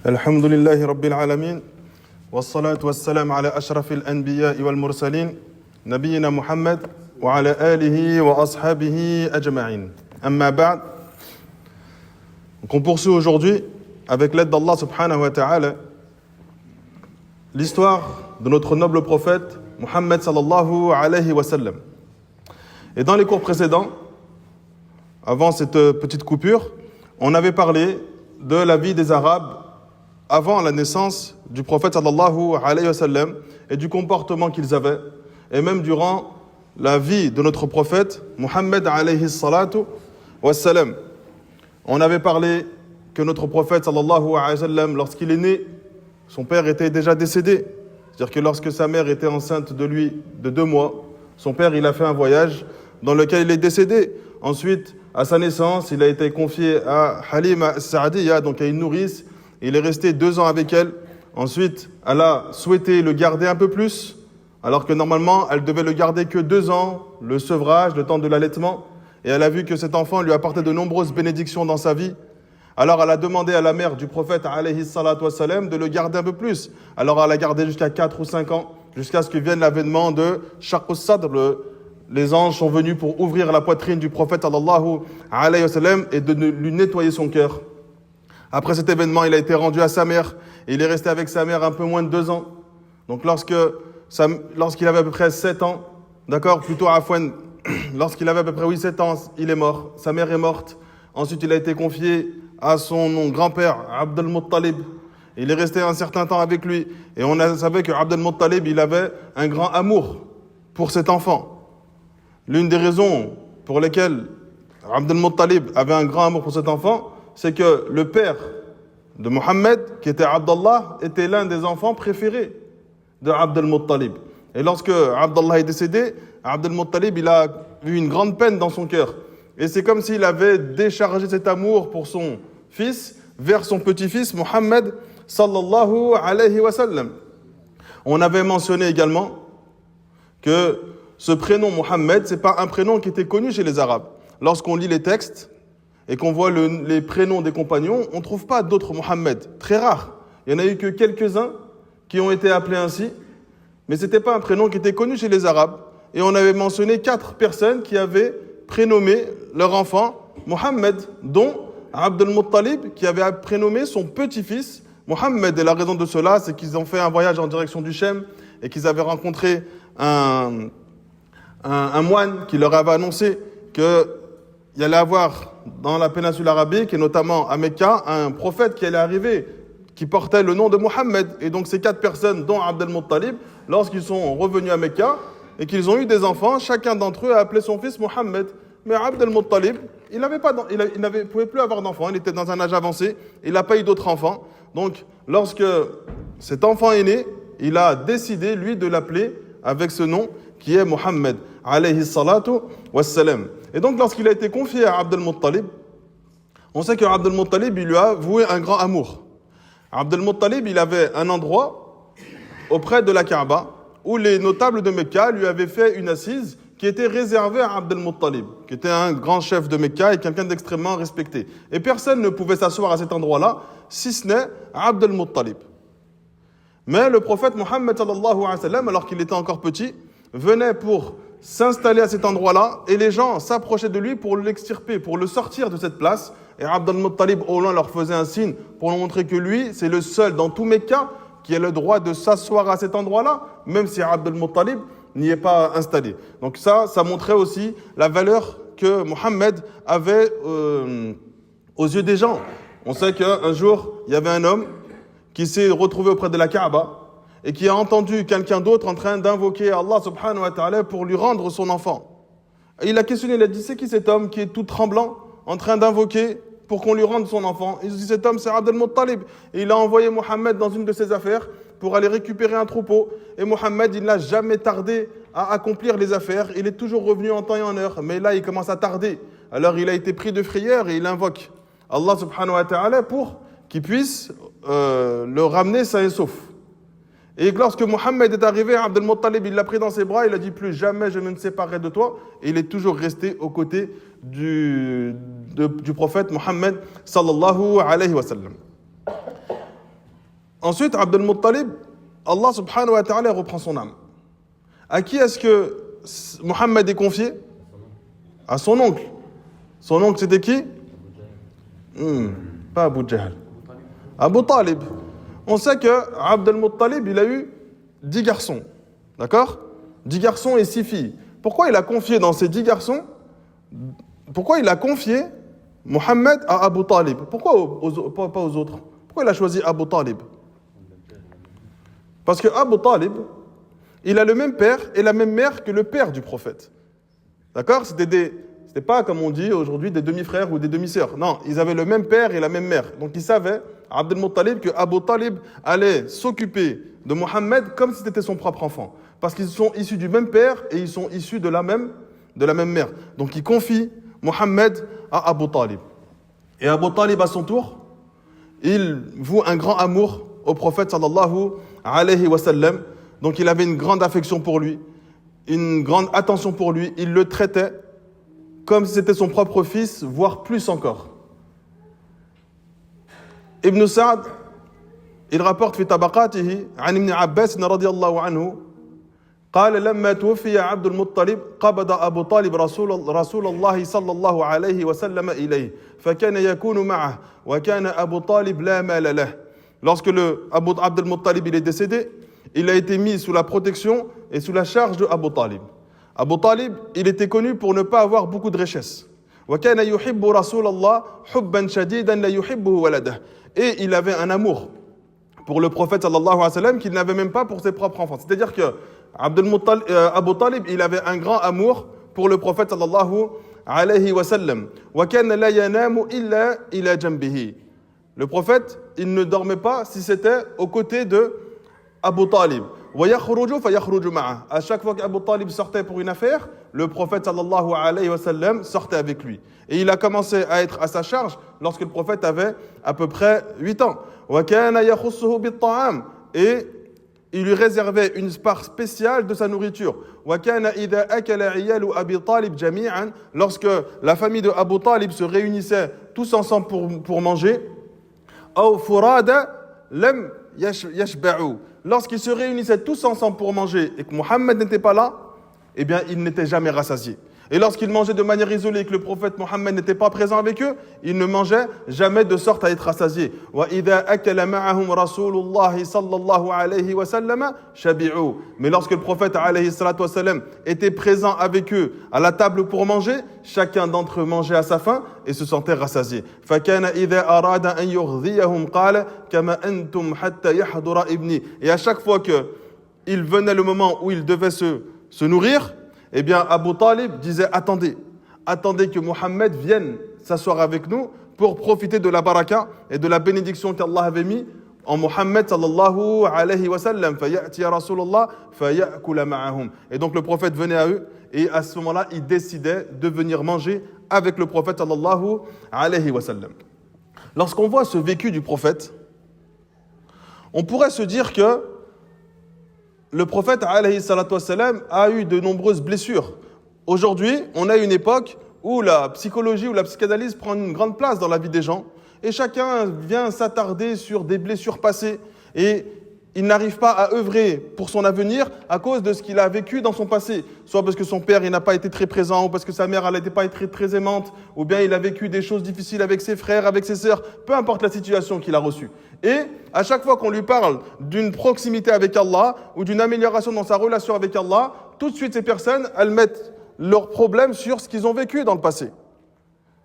الحمد لله رب العالمين والصلاة والسلام على أشرف الأنبياء والمرسلين نبينا محمد وعلى آله وأصحابه أجمعين أما بعد. Donc on poursuit aujourd'hui avec l'aide d'Allah subhanahu wa ta'ala l'histoire de notre noble prophète Muhammad sallallahu alayhi wa sallam. Et dans les cours précédents, avant cette petite coupure, on avait parlé de la vie des Arabes avant la naissance du prophète sallallahu alayhi wa sallam et du comportement qu'ils avaient, et même durant la vie de notre prophète Muhammad alayhi salatu wa sallam. On avait parlé que notre prophète sallallahu alayhi wa sallam, lorsqu'il est né, son père était déjà décédé. C'est-à-dire que lorsque sa mère était enceinte de lui de 2 mois, son père il a fait un voyage dans lequel il est décédé. Ensuite, à sa naissance, il a été confié à Halima Sa'diya, donc à une nourrice. Il est resté 2 ans avec elle. Ensuite, elle a souhaité le garder un peu plus, alors que normalement, elle devait le garder que 2 ans, le sevrage, le temps de l'allaitement. Et elle a vu que cet enfant lui apportait de nombreuses bénédictions dans sa vie. Alors elle a demandé à la mère du prophète alayhi salatu wassalam de le garder un peu plus. Alors elle a gardé jusqu'à 4 ou 5 ans, jusqu'à ce que vienne l'avènement de Shaqqus Sadr. Les anges sont venus pour ouvrir la poitrine du prophète sallallahu alayhi wa sallam et de lui nettoyer son cœur. Après cet événement, il a été rendu à sa mère et il est resté avec sa mère un peu moins de 2 ans. Donc lorsqu'il avait à peu près 7 ans, d'accord, plutôt Afwan, lorsqu'il avait à peu près 7 ans, il est mort, sa mère est morte. Ensuite, il a été confié à son grand-père, Abd al-Muttalib. Il est resté un certain temps avec lui. Et on savait que Abd al-Muttalib, il avait un grand amour pour cet enfant. L'une des raisons pour lesquelles Abd al-Muttalib avait un grand amour pour cet enfant, c'est que le père de Mohammed, qui était Abdallah, était l'un des enfants préférés de Abd al-Muttalib. Et lorsque Abdallah est décédé, Abd al-Muttalib, il a eu une grande peine dans son cœur. Et c'est comme s'il avait déchargé cet amour pour son fils vers son petit-fils Mohammed sallallahu alayhi wa sallam. On avait mentionné également que ce prénom Mohammed, c'est pas un prénom qui était connu chez les Arabes. Lorsqu'on lit les textes et qu'on voit les prénoms des compagnons, on ne trouve pas d'autres Mohammed. Très rare. Il n'y en a eu que quelques-uns qui ont été appelés ainsi, mais ce n'était pas un prénom qui était connu chez les Arabes. Et on avait mentionné 4 personnes qui avaient prénommé leur enfant Mohammed, dont Abd al-Muttalib, qui avait prénommé son petit-fils Mohammed. Et la raison de cela, c'est qu'ils ont fait un voyage en direction du Shem et qu'ils avaient rencontré un moine qui leur avait annoncé qu'il y allait avoir dans la péninsule arabique et notamment à Mecca un prophète qui allait arriver qui portait le nom de Mohammed. Et donc ces 4 personnes, dont Abd al-Muttalib, lorsqu'ils sont revenus à Mecca et qu'ils ont eu des enfants, chacun d'entre eux a appelé son fils Mohammed. Mais Abd al-Muttalib, il ne pouvait plus avoir d'enfants, il était dans un âge avancé, il n'a pas eu d'autres enfants. Donc lorsque cet enfant est né, il a décidé, lui, de l'appeler avec ce nom qui est Mohammed alayhi salatu wassalam. Et donc lorsqu'il a été confié à Abd al-Muttalib, on sait que Abd al-Muttalib, il lui a voué un grand amour. Abd al-Muttalib, il avait un endroit auprès de la Kaaba où les notables de Mecca lui avaient fait une assise qui était réservée à Abd al-Muttalib, qui était un grand chef de Mecca et quelqu'un d'extrêmement respecté. Et personne ne pouvait s'asseoir à cet endroit-là, si ce n'est Abd al-Muttalib. Mais le prophète Mohammed sallallahu alayhi wa sallam, alors qu'il était encore petit, venait pour s'installer à cet endroit-là et les gens s'approchaient de lui pour l'extirper, pour le sortir de cette place. Et Abd al-Muttalib au loin leur faisait un signe pour leur montrer que lui, c'est le seul dans tout Mecca qui a le droit de s'asseoir à cet endroit-là, même si Abd al-Muttalib n'y est pas installé. Donc ça montrait aussi la valeur que Mohammed avait aux yeux des gens. On sait qu'un jour, il y avait un homme qui s'est retrouvé auprès de la Kaaba et qui a entendu quelqu'un d'autre en train d'invoquer Allah subhanahu wa ta'ala pour lui rendre son enfant. Et il a questionné, il a dit, c'est qui cet homme qui est tout tremblant en train d'invoquer pour qu'on lui rende son enfant? Il dit, cet homme c'est Abd al-Muttalib. Et il a envoyé Mohammed dans une de ses affaires pour aller récupérer un troupeau. Et Mohammed, il n'a jamais tardé à accomplir les affaires. Il est toujours revenu en temps et en heure. Mais là, il commence à tarder. Alors il a été pris de frayeur et il invoque Allah subhanahu wa ta'ala pour qu'il puisse le ramener sain et sauf. Et lorsque Mohammed est arrivé, Abd al-Muttalib, il l'a pris dans ses bras, il a dit plus jamais je ne me séparerai de toi. Et il est toujours resté aux côtés du prophète Mohammed sallallahu alayhi wa sallam. Ensuite, Abd al-Muttalib, Allah subhanahu wa ta'ala reprend son âme. À qui est-ce que Mohammed est confié? À son oncle. Son oncle, c'était qui? Pas Abu Jahl. Abu Talib. On sait que Abd al-Muttalib, il a eu 10 garçons. D'accord? 10 garçons et 6 filles. Pourquoi il a confié dans ces 10 garçons, pourquoi il a confié Mohammed à Abu Talib? Pourquoi pas aux autres? Pourquoi il a choisi Abu Talib? Parce que Abu Talib, il a le même père et la même mère que le père du prophète. D'accord? C'était pas, comme on dit aujourd'hui, des demi-frères ou des demi-sœurs. Non, ils avaient le même père et la même mère. Donc ils savaient, Abd al-Muttalib, que Abu Talib allait s'occuper de Mohammed comme si c'était son propre enfant. Parce qu'ils sont issus du même père et ils sont issus de la même mère. Donc il confie Mohammed à Abu Talib. Et Abu Talib, à son tour, il voue un grand amour au prophète sallallahu alayhi wa sallam. Donc il avait une grande affection pour lui, une grande attention pour lui. Il le traitait comme si c'était son propre fils, voire plus encore. Ibn Sa'd, il rapporte في طبقاته عن ابن عباس رضي الله عنه قال لما توفي عبد المطلب قبض أبو طالب رسول الله صلى الله عليه وسلم إليه فكان يكون معه وكان أبو طالب لا مال له. Lorsque Abd al-Muttalib il est décédé, il a été mis sous la protection et sous la charge de Abu Talib. Abu Talib, il était connu pour ne pas avoir beaucoup de richesses. وكان يحب رسول الله حبا شديدا لا يحبه ولده. Et il avait un amour pour le prophète sallallahu alayhi wa sallam qu'il n'avait même pas pour ses propres enfants. C'est-à-dire que Abu Talib, il avait un grand amour pour le prophète sallallahu alayhi wa sallam. وكان لا ينام إلا إلى جنبه. Le prophète, il ne dormait pas si c'était aux côtés de Abu Talib. ويخرج فيخرج معه. À chaque fois qu'Abu Talib sortait pour une affaire, le prophète sallallahu alayhi wa sallam sortait avec lui. Et il a commencé à être à sa charge lorsque le prophète avait à peu près 8 ans. وكان يخصه بالطعام. Et il lui réservait une part spéciale de sa nourriture. وكان إذا أكل عيال أبي طالب جميعا. Lorsque la famille de Abu Talib se réunissait tous ensemble pour manger, أو فرادى لم يشبعوا. Lorsqu'ils se réunissaient tous ensemble pour manger et que Mohammed n'était pas là, eh bien, ils n'étaient jamais rassasiés. Et lorsqu'ils mangeaient de manière isolée et que le prophète Mohammed n'était pas présent avec eux, ils ne mangeaient jamais de sorte à être rassasiés. وَإِذَا أَكَلَ مَعَهُمْ رَسُولُ اللَّهِ صَلَّى اللَّهُ عَلَيْهِ وَسَلَّمَ شَبِعُوا. Mais lorsque le prophète alayhi salatu wa sallam était présent avec eux à la table pour manger, chacun d'entre eux mangeait à sa faim et se sentait rassasié. فَكَانَ إِذَا أَرَادَ أَنْ يُغْذِيَهُمْ قَالَ كَمَا أَنْتُمْ حَتَّى يَحْضُرَ إِبْنِي. Et à chaque fois qu'il venait le moment où il devait se nourrir, eh bien, Abu Talib disait, attendez que Mohammed vienne s'asseoir avec nous pour profiter de la baraka et de la bénédiction qu'Allah avait mis en Mohammed sallallahu alayhi wa sallam. فَيَأْتِيَ رَسُولُ اللَّهِ فَيَأْكُلَ مَعَهُمْ. Et donc le prophète venait à eux et à ce moment-là, il décidait de venir manger avec le prophète sallallahu alayhi wa sallam. Lorsqu'on voit ce vécu du prophète, on pourrait se dire que le prophète alayhi salatu wassalam a eu de nombreuses blessures. Aujourd'hui, on a une époque où la psychologie ou la psychanalyse prend une grande place dans la vie des gens et chacun vient s'attarder sur des blessures passées et il n'arrive pas à œuvrer pour son avenir à cause de ce qu'il a vécu dans son passé. Soit parce que son père il n'a pas été très présent, ou parce que sa mère n'était pas très, très aimante, ou bien il a vécu des choses difficiles avec ses frères, avec ses sœurs, peu importe la situation qu'il a reçue. Et à chaque fois qu'on lui parle d'une proximité avec Allah ou d'une amélioration dans sa relation avec Allah, tout de suite ces personnes, elles mettent leurs problèmes sur ce qu'ils ont vécu dans le passé.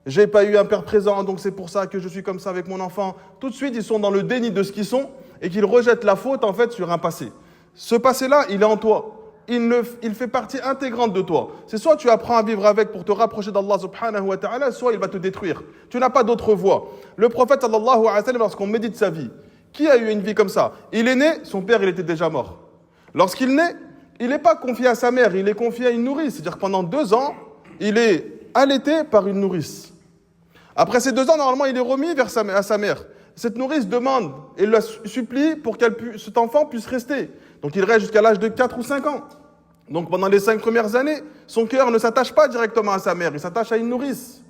J'ai pas eu un père présent, donc c'est pour ça que je suis comme ça avec mon enfant. Tout de suite, ils sont dans le déni de ce qu'ils sont et qu'ils rejettent la faute en fait sur un passé. Ce passé-là, il est en toi. Il fait partie intégrante de toi. C'est soit tu apprends à vivre avec pour te rapprocher d'Allah subhanahu wa ta'ala, soit il va te détruire. Tu n'as pas d'autre voie. Le prophète sallallahu alayhi wa sallam, lorsqu'on médite sa vie, qui a eu une vie comme ça? Il est né, son père il était déjà mort. Lorsqu'il naît, il n'est pas confié à sa mère, il est confié à une nourrice. C'est-à-dire que pendant 2 ans, il est allaité par une nourrice. Après ces 2 ans, normalement, il est remis à sa mère. Cette nourrice demande et la supplie pour que cet enfant puisse rester. Donc il reste jusqu'à l'âge de 4 ou 5 ans. Donc pendant les 5 premières années, son cœur ne s'attache pas directement à sa mère, il s'attache à une nourrice.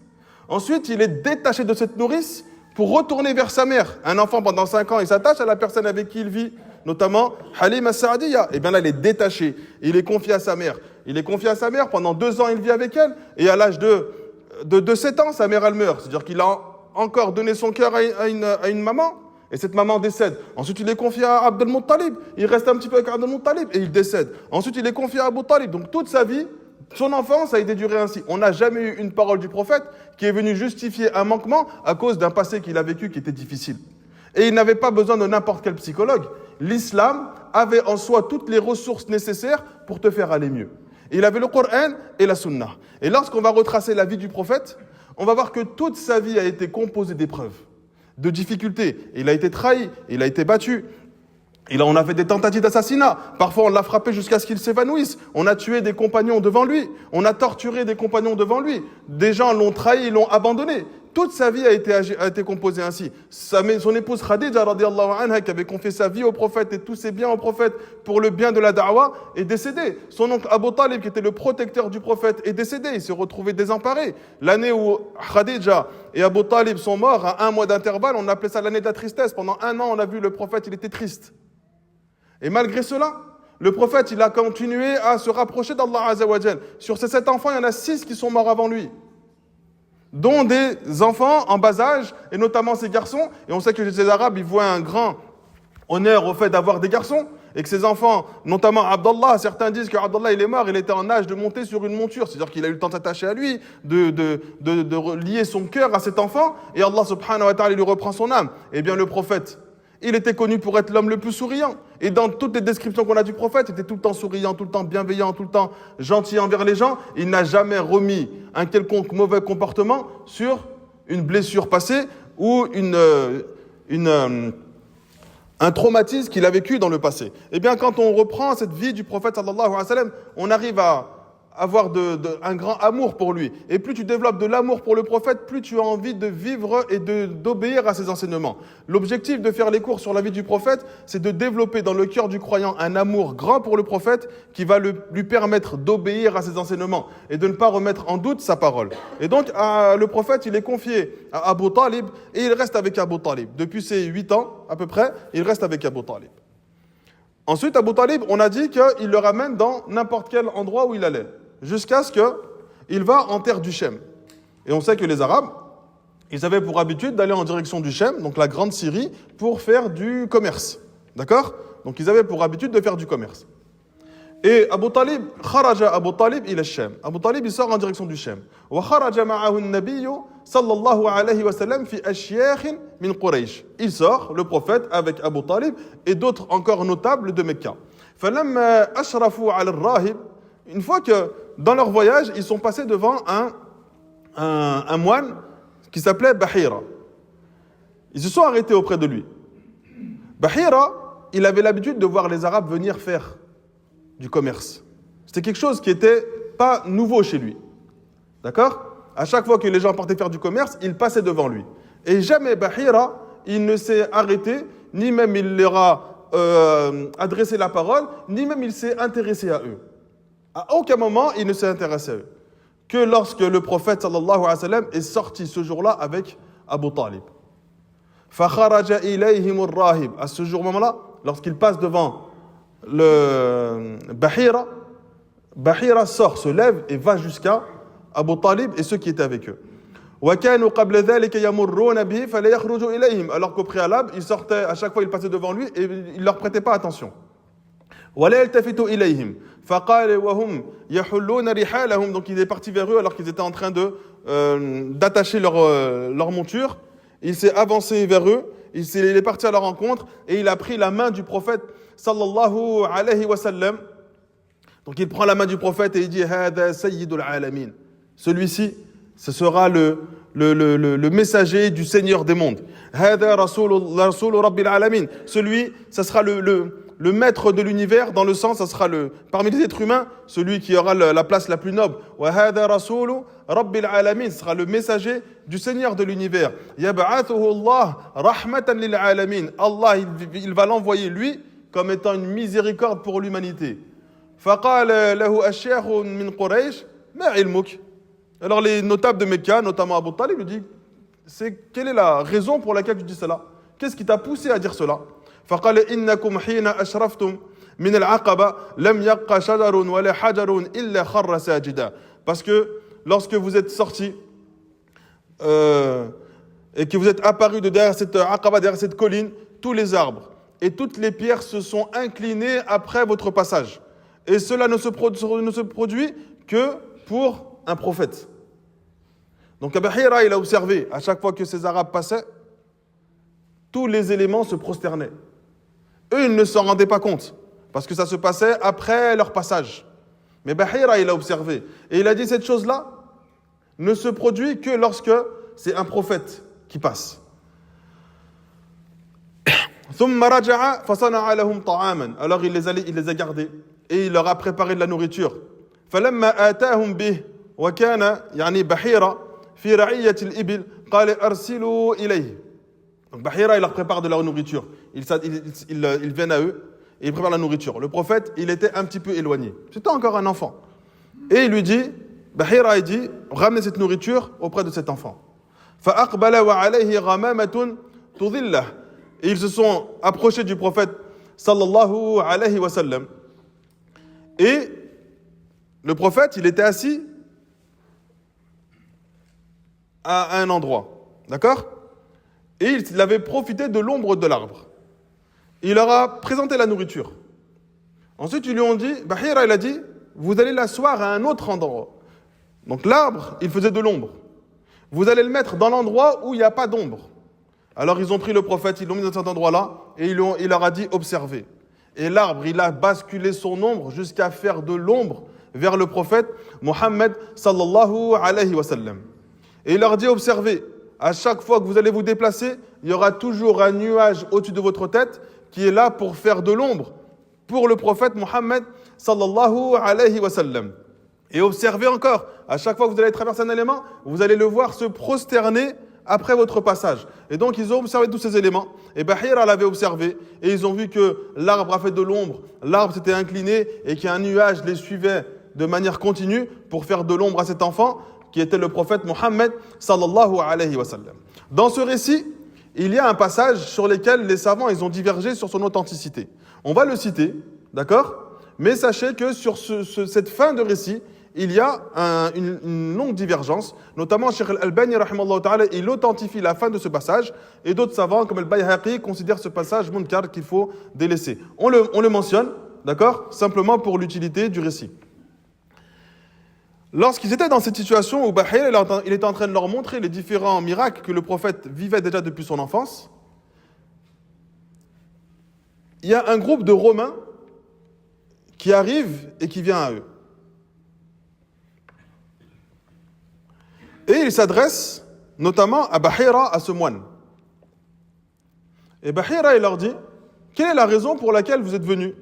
Ensuite, il est détaché de cette nourrice pour retourner vers sa mère. Un enfant, pendant 5 ans, il s'attache à la personne avec qui il vit, notamment Halima Saadiya. Et bien là, il est détaché. Il est confié à sa mère. Il est confié à sa mère. Pendant 2 ans, il vit avec elle. Et à l'âge de 7 ans, sa mère, elle meurt. C'est-à-dire qu'il a encore donné son cœur à une maman. Et cette maman décède. Ensuite, il est confié à Abdel Muttalib. Il reste un petit peu avec Abdel Muttalib et il décède. Ensuite, il est confié à Abu Talib. Donc, toute sa vie, son enfance a été durée ainsi. On n'a jamais eu une parole du prophète qui est venue justifier un manquement à cause d'un passé qu'il a vécu qui était difficile. Et il n'avait pas besoin de n'importe quel psychologue. L'islam avait en soi toutes les ressources nécessaires pour te faire aller mieux. Et il avait le Coran et la Sunna. Et lorsqu'on va retracer la vie du prophète, on va voir que toute sa vie a été composée d'épreuves, de difficultés. Il a été trahi, il a été battu. On a fait des tentatives d'assassinat. Parfois, on l'a frappé jusqu'à ce qu'il s'évanouisse. On a tué des compagnons devant lui. On a torturé des compagnons devant lui. Des gens l'ont trahi, ils l'ont abandonné. Toute sa vie a été composée ainsi. Son épouse Khadija, radiallahu anha, qui avait confié sa vie au prophète et tous ses biens au prophète pour le bien de la da'wa, est décédée. Son oncle Abu Talib, qui était le protecteur du prophète, est décédé. Il s'est retrouvé désemparé. L'année où Khadija et Abu Talib sont morts, à 1 mois d'intervalle, on appelait ça l'année de la tristesse. Pendant 1 an, on a vu le prophète, il était triste. Et malgré cela, le prophète, il a continué à se rapprocher d'Allah Azza wa Jal. Sur ces 7 enfants, il y en a 6 qui sont morts avant lui, dont des enfants en bas âge, et notamment ces garçons. Et on sait que les Arabes, ils voient un grand honneur au fait d'avoir des garçons, et que ces enfants, notamment Abdallah, certains disent qu'Abdallah, il est mort, il était en âge de monter sur une monture, c'est-à-dire qu'il a eu le temps d'attacher à lui, de lier son cœur à cet enfant, et Allah subhanahu wa ta'ala lui reprend son âme. Eh bien, le prophète, il était connu pour être l'homme le plus souriant. Et dans toutes les descriptions qu'on a du prophète, il était tout le temps souriant, tout le temps bienveillant, tout le temps gentil envers les gens. Il n'a jamais remis un quelconque mauvais comportement sur une blessure passée ou un traumatisme qu'il a vécu dans le passé. Eh bien, quand on reprend cette vie du prophète sallallahu alayhi wa sallam, on arrive à avoir un grand amour pour lui. Et plus tu développes de l'amour pour le prophète, plus tu as envie de vivre et d'obéir à ses enseignements. L'objectif de faire les cours sur la vie du prophète, c'est de développer dans le cœur du croyant un amour grand pour le prophète qui va lui permettre d'obéir à ses enseignements et de ne pas remettre en doute sa parole. Et donc, le prophète, il est confié à Abu Talib et il reste avec Abu Talib. Depuis ses 8 ans, à peu près, il reste avec Abu Talib. Ensuite, Abu Talib, on a dit qu'il le ramène dans n'importe quel endroit où il allait, jusqu'à ce qu'il va en terre du Shem. Et on sait que les Arabes, ils avaient pour habitude d'aller en direction du Shem, donc la grande Syrie, pour faire du commerce. D'accord ? Donc ils avaient pour habitude de faire du commerce. Et Abu Talib, kharaja Abu Talib ila Shem. Abu Talib, il sort en direction du Shem. Wa kharaja ma'ahu an-nabiy sallallahu alayhi wa sallam fi ashyakh min Quraysh. Il sort, le prophète, avec Abu Talib et d'autres encore notables de Mecca. Falamma ashrafu ala al-rahib. Une fois que, dans leur voyage, ils sont passés devant un moine qui s'appelait Bahira. Ils se sont arrêtés auprès de lui. Bahira, il avait l'habitude de voir les Arabes venir faire du commerce. C'était quelque chose qui n'était pas nouveau chez lui. D'accord ? À chaque fois que les gens partaient faire du commerce, il passait devant lui. Et jamais Bahira, il ne s'est arrêté, ni même il leur a adressé la parole, ni même il s'est intéressé à eux. À aucun moment, il ne s'est intéressé à eux. Que lorsque le prophète sallallahu alayhi wa sallam est sorti ce jour-là avec Abu Talib. فَخَرَجَ إِلَيْهِمُ الرَّاهِبُ. À ce jour-là, lorsqu'il passe devant le Bahira sort, se lève et va jusqu'à Abu Talib et ceux qui étaient avec eux. وَكَانُوا قَبْلَ ذَلِكَ يَمُرُّونَ بِهِ فَلَا يَخْرُجُوا إِلَيْهِمْ. Alors qu'au préalable, ils sortaient, à chaque fois ils passaient devant lui et ils ne leur prêtaient pas attention. وَلَا يَلْتَفِتُوا إِلَيْهِمْ فَقَالَ وَهُمْ يَحُلُّونَ رِحَالَهُم. Donc il est parti vers eux alors qu'ils étaient en train d'attacher leur monture. Il s'est avancé vers eux, il est parti à leur rencontre et il a pris la main du prophète sallallahu alayhi wa sallam. Donc il prend la main du prophète et il dit هَذَا سَيِّدُ الْعَالَمِينَ. Celui-ci, ce sera le messager du Seigneur des mondes. هَذَا رَسُولُ رَبِّ الْعَالَمِينَ. Celui, ça sera le maître de l'univers, dans le sens, ça sera parmi les êtres humains, celui qui aura la place la plus noble. وَهَذَا رَسُولُ رَبِّ الْعَالَمِينَ. Ce sera le messager du Seigneur de l'univers. يَبْعَثُهُ اللَّهُ رَحْمَةً لِلْعَالَمِينَ. Allah, il va l'envoyer lui comme étant une miséricorde pour l'humanité. فَقَالَ لَهُ أَشْيَاخٌ مِنْ قُرَيْشٍ مَا عِلْمُكَ. Alors les notables de Mecca, notamment Abu Talib, lui dit quelle est la raison pour laquelle tu dis cela? Qu'est-ce qui t'a poussé à dire cela? فقال إنكم حين أشرفتم من العقبة لم يبق شجر ولا حجر إلا خر ساجدا. Parce que lorsque vous êtes sortis et que vous êtes apparus de derrière cette aqaba, derrière cette colline, tous les arbres et toutes les pierres se sont inclinées après votre passage. Et cela ne se produit que pour un prophète. Donc Abu Hira, il a observé, à chaque fois que ces Arabes passaient, tous les éléments se prosternaient. Eux, ils ne s'en rendaient pas compte, parce que ça se passait après leur passage. Mais Abu Hira, il a observé. Et il a dit, cette chose-là ne se produit que lorsque c'est un prophète qui passe. ثم رجع فصنع لهم طعاما. Alors il les a gardés et il leur a préparé de la nourriture. فلما آتاهم به وكان يعني بحيرة في رعية الإبل قال أرسلوا إليه. Donc Bahira, il leur prépare de la nourriture. Ils viennent à eux et ils préparent la nourriture. Le prophète, il était un petit peu éloigné. C'était encore un enfant. Et il lui dit, Bahira, il dit, ramenez cette nourriture auprès de cet enfant. فأقبل وعليه غمامة تظله. Et ils se sont approchés du prophète sallallahu alayhi wa sallam. Et le prophète, il était assis à un endroit. D'accord? Et il avait profité de l'ombre de l'arbre. Il leur a présenté la nourriture. Ensuite, ils lui ont dit, Bahira, il a dit, vous allez l'asseoir à un autre endroit. Donc l'arbre, il faisait de l'ombre. Vous allez le mettre dans l'endroit où il n'y a pas d'ombre. Alors ils ont pris le prophète, ils l'ont mis dans cet endroit-là, et il leur a dit, observez. Et l'arbre, il a basculé son ombre jusqu'à faire de l'ombre vers le prophète Mohammed sallallahu alayhi wa sallam. Et il leur dit, observez, à chaque fois que vous allez vous déplacer, il y aura toujours un nuage au-dessus de votre tête qui est là pour faire de l'ombre pour le prophète Mohammed sallallahu alayhi wa sallam. Et observez encore, à chaque fois que vous allez traverser un élément, vous allez le voir se prosterner après votre passage. Et donc ils ont observé tous ces éléments. Et Bahira l'avait observé. Et ils ont vu que l'arbre a fait de l'ombre, l'arbre s'était incliné et qu'un nuage les suivait de manière continue pour faire de l'ombre à cet enfant qui était le prophète Mohammed sallallahu alayhi wa sallam. Dans ce récit, il y a un passage sur lequel les savants ils ont divergé sur son authenticité. On va le citer, d'accord? Mais sachez que sur cette fin de récit, il y a une longue divergence, notamment Cheikh Al-Albani, rahimallahu ta'ala, il authentifie la fin de ce passage, et d'autres savants, comme Al-Bayhaqi, considèrent ce passage munkar qu'il faut délaisser. On le mentionne, d'accord, simplement pour l'utilité du récit. Lorsqu'ils étaient dans cette situation où Bahir, il était en train de leur montrer les différents miracles que le prophète vivait déjà depuis son enfance, il y a un groupe de Romains qui arrive et qui vient à eux. Et il s'adresse notamment à Bahira, à ce moine. Et Bahira, il leur dit, quelle est la raison pour laquelle vous êtes venus?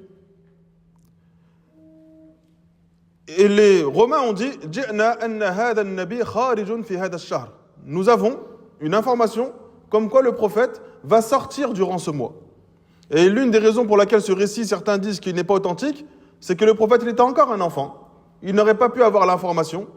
Et les Romains ont dit, nous avons une information comme quoi le prophète va sortir durant ce mois. Et l'une des raisons pour laquelle ce récit, certains disent qu'il n'est pas authentique, c'est que le prophète, il était encore un enfant. Il n'aurait pas pu avoir l'information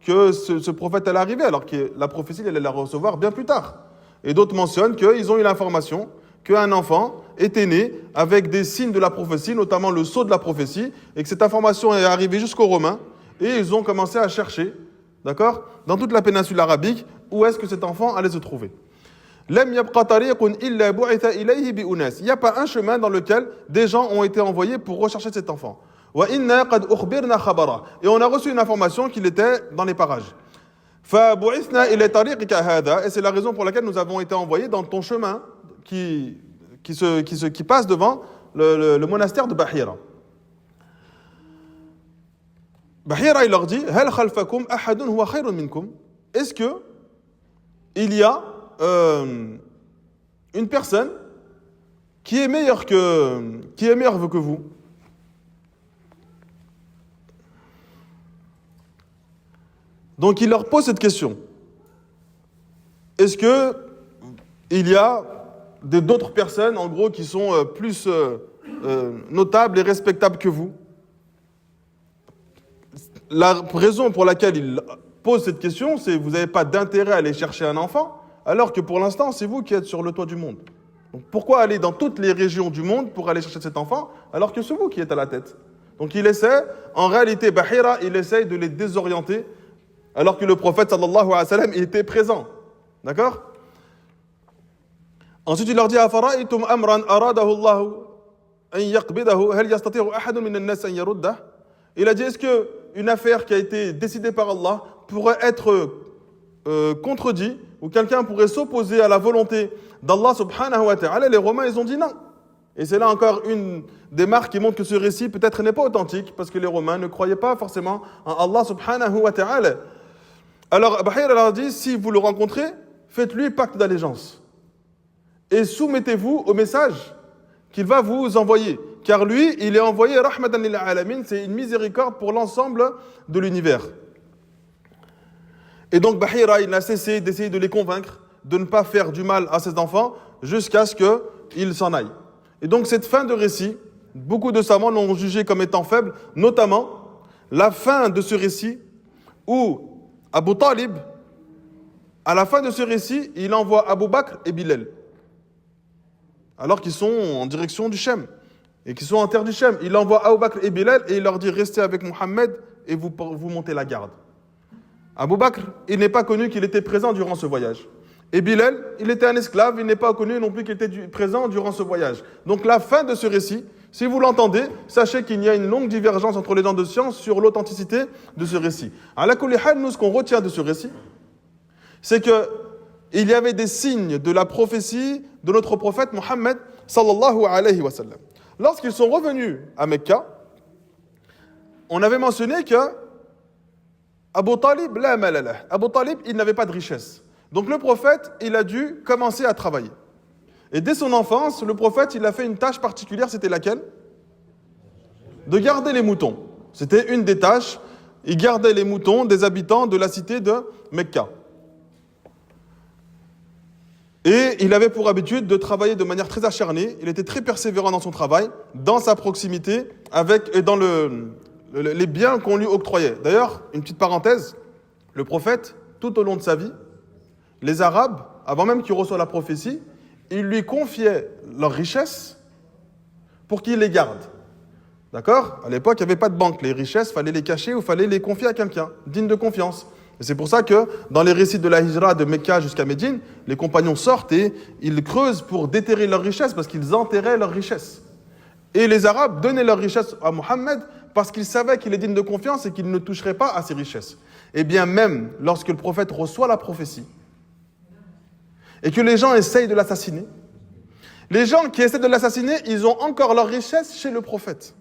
que ce prophète allait arriver, alors que la prophétie, elle allait la recevoir bien plus tard. Et d'autres mentionnent qu'ils ont eu l'information qu'un enfant était né avec des signes de la prophétie, notamment le sceau de la prophétie, et que cette information est arrivée jusqu'aux Romains, et ils ont commencé à chercher, d'accord, dans toute la péninsule arabique, où est-ce que cet enfant allait se trouver. Il n'y a pas un chemin dans lequel des gens ont été envoyés pour rechercher cet enfant. Et on a reçu une information qu'il était dans les parages. Et c'est la raison pour laquelle nous avons été envoyés dans ton chemin qui passe devant le monastère de Bahira. Bahira, il leur dit, est-ce que il y a une personne qui est meilleure que vous? Donc il leur pose cette question. Est-ce que il y a d'autres personnes, en gros, qui sont plus notables et respectables que vous? La raison pour laquelle il pose cette question, c'est que vous n'avez pas d'intérêt à aller chercher un enfant. alors que pour l'instant, c'est vous qui êtes sur le toit du monde. Donc pourquoi aller dans toutes les régions du monde pour aller chercher cet enfant, alors que c'est vous qui êtes à la tête? Donc il essaie, en réalité, Bahira, il essaie de les désorienter, alors que le prophète, sallallahu alayhi wa sallam, il était présent. D'accord? Ensuite, il leur dit, أَفَرَأَيْتُمْ أَمْرًا أَرَادَهُ اللَّهُ أَنْ يَقْبِضَهُ هَلْ يَسْتَطِيعُ أَحَدٌ مِنَ النَّاسِ أَنْ يَرُدَّهُ. Il a dit, est-ce qu'une affaire qui a été décidée par Allah pourrait être contredite, ou quelqu'un pourrait s'opposer à la volonté d'Allah subhanahu wa ta'ala? Les Romains, ils ont dit non. Et c'est là encore une des marques qui montre que ce récit peut-être n'est pas authentique, parce que les Romains ne croyaient pas forcément en Allah subhanahu wa ta'ala. Alors, Bahir leur dit, si vous le rencontrez, faites-lui pacte d'allégeance. Et soumettez-vous au message qu'il va vous envoyer. Car lui, il est envoyé rahmatan lil alamin, c'est une miséricorde pour l'ensemble de l'univers. Et donc Bahira, il n'a cessé d'essayer de les convaincre de ne pas faire du mal à ses enfants jusqu'à ce qu'ils s'en aillent. Et donc cette fin de récit, beaucoup de savants l'ont jugé comme étant faible, notamment la fin de ce récit où Abu Talib, à la fin de ce récit, il envoie Abu Bakr et Bilal, alors qu'ils sont en direction du Shem et qu'ils sont en terre du Shem. Il envoie Abu Bakr et Bilal et il leur dit, restez avec Mohammed et vous montez la garde. Abu Bakr, il n'est pas connu qu'il était présent durant ce voyage. Et Bilal, il était un esclave, il n'est pas connu non plus qu'il était présent durant ce voyage. Donc la fin de ce récit, si vous l'entendez, sachez qu'il y a une longue divergence entre les gens de science sur l'authenticité de ce récit. Ala kulli hal, nous, ce qu'on retient de ce récit, c'est qu'il y avait des signes de la prophétie de notre prophète Mohammed sallallahu alayhi wa sallam. Lorsqu'ils sont revenus à Mecca, on avait mentionné que Abu Talib, la malala. Abu Talib, il n'avait pas de richesse. Donc le prophète, il a dû commencer à travailler. Et dès son enfance, le prophète, il a fait une tâche particulière, c'était laquelle? De garder les moutons. C'était une des tâches. Il gardait les moutons des habitants de la cité de Mecca. Et il avait pour habitude de travailler de manière très acharnée. Il était très persévérant dans son travail, dans sa proximité, et dans les biens qu'on lui octroyait. D'ailleurs, une petite parenthèse, le prophète, tout au long de sa vie, les Arabes, avant même qu'il reçoive la prophétie, ils lui confiaient leurs richesses pour qu'il les garde. D'accord? À l'époque, il n'y avait pas de banque. Les richesses, il fallait les cacher ou il fallait les confier à quelqu'un, digne de confiance. Et c'est pour ça que dans les récits de la Hijra de Mecca jusqu'à Médine, les compagnons sortent et ils creusent pour déterrer leurs richesses parce qu'ils enterraient leurs richesses. Et les Arabes donnaient leurs richesses à Mohammed parce qu'ils savaient qu'il est digne de confiance et qu'il ne toucherait pas à ses richesses. Et bien même lorsque le prophète reçoit la prophétie et que les gens essayent de l'assassiner, les gens qui essaient de l'assassiner, ils ont encore leurs richesses chez le prophète.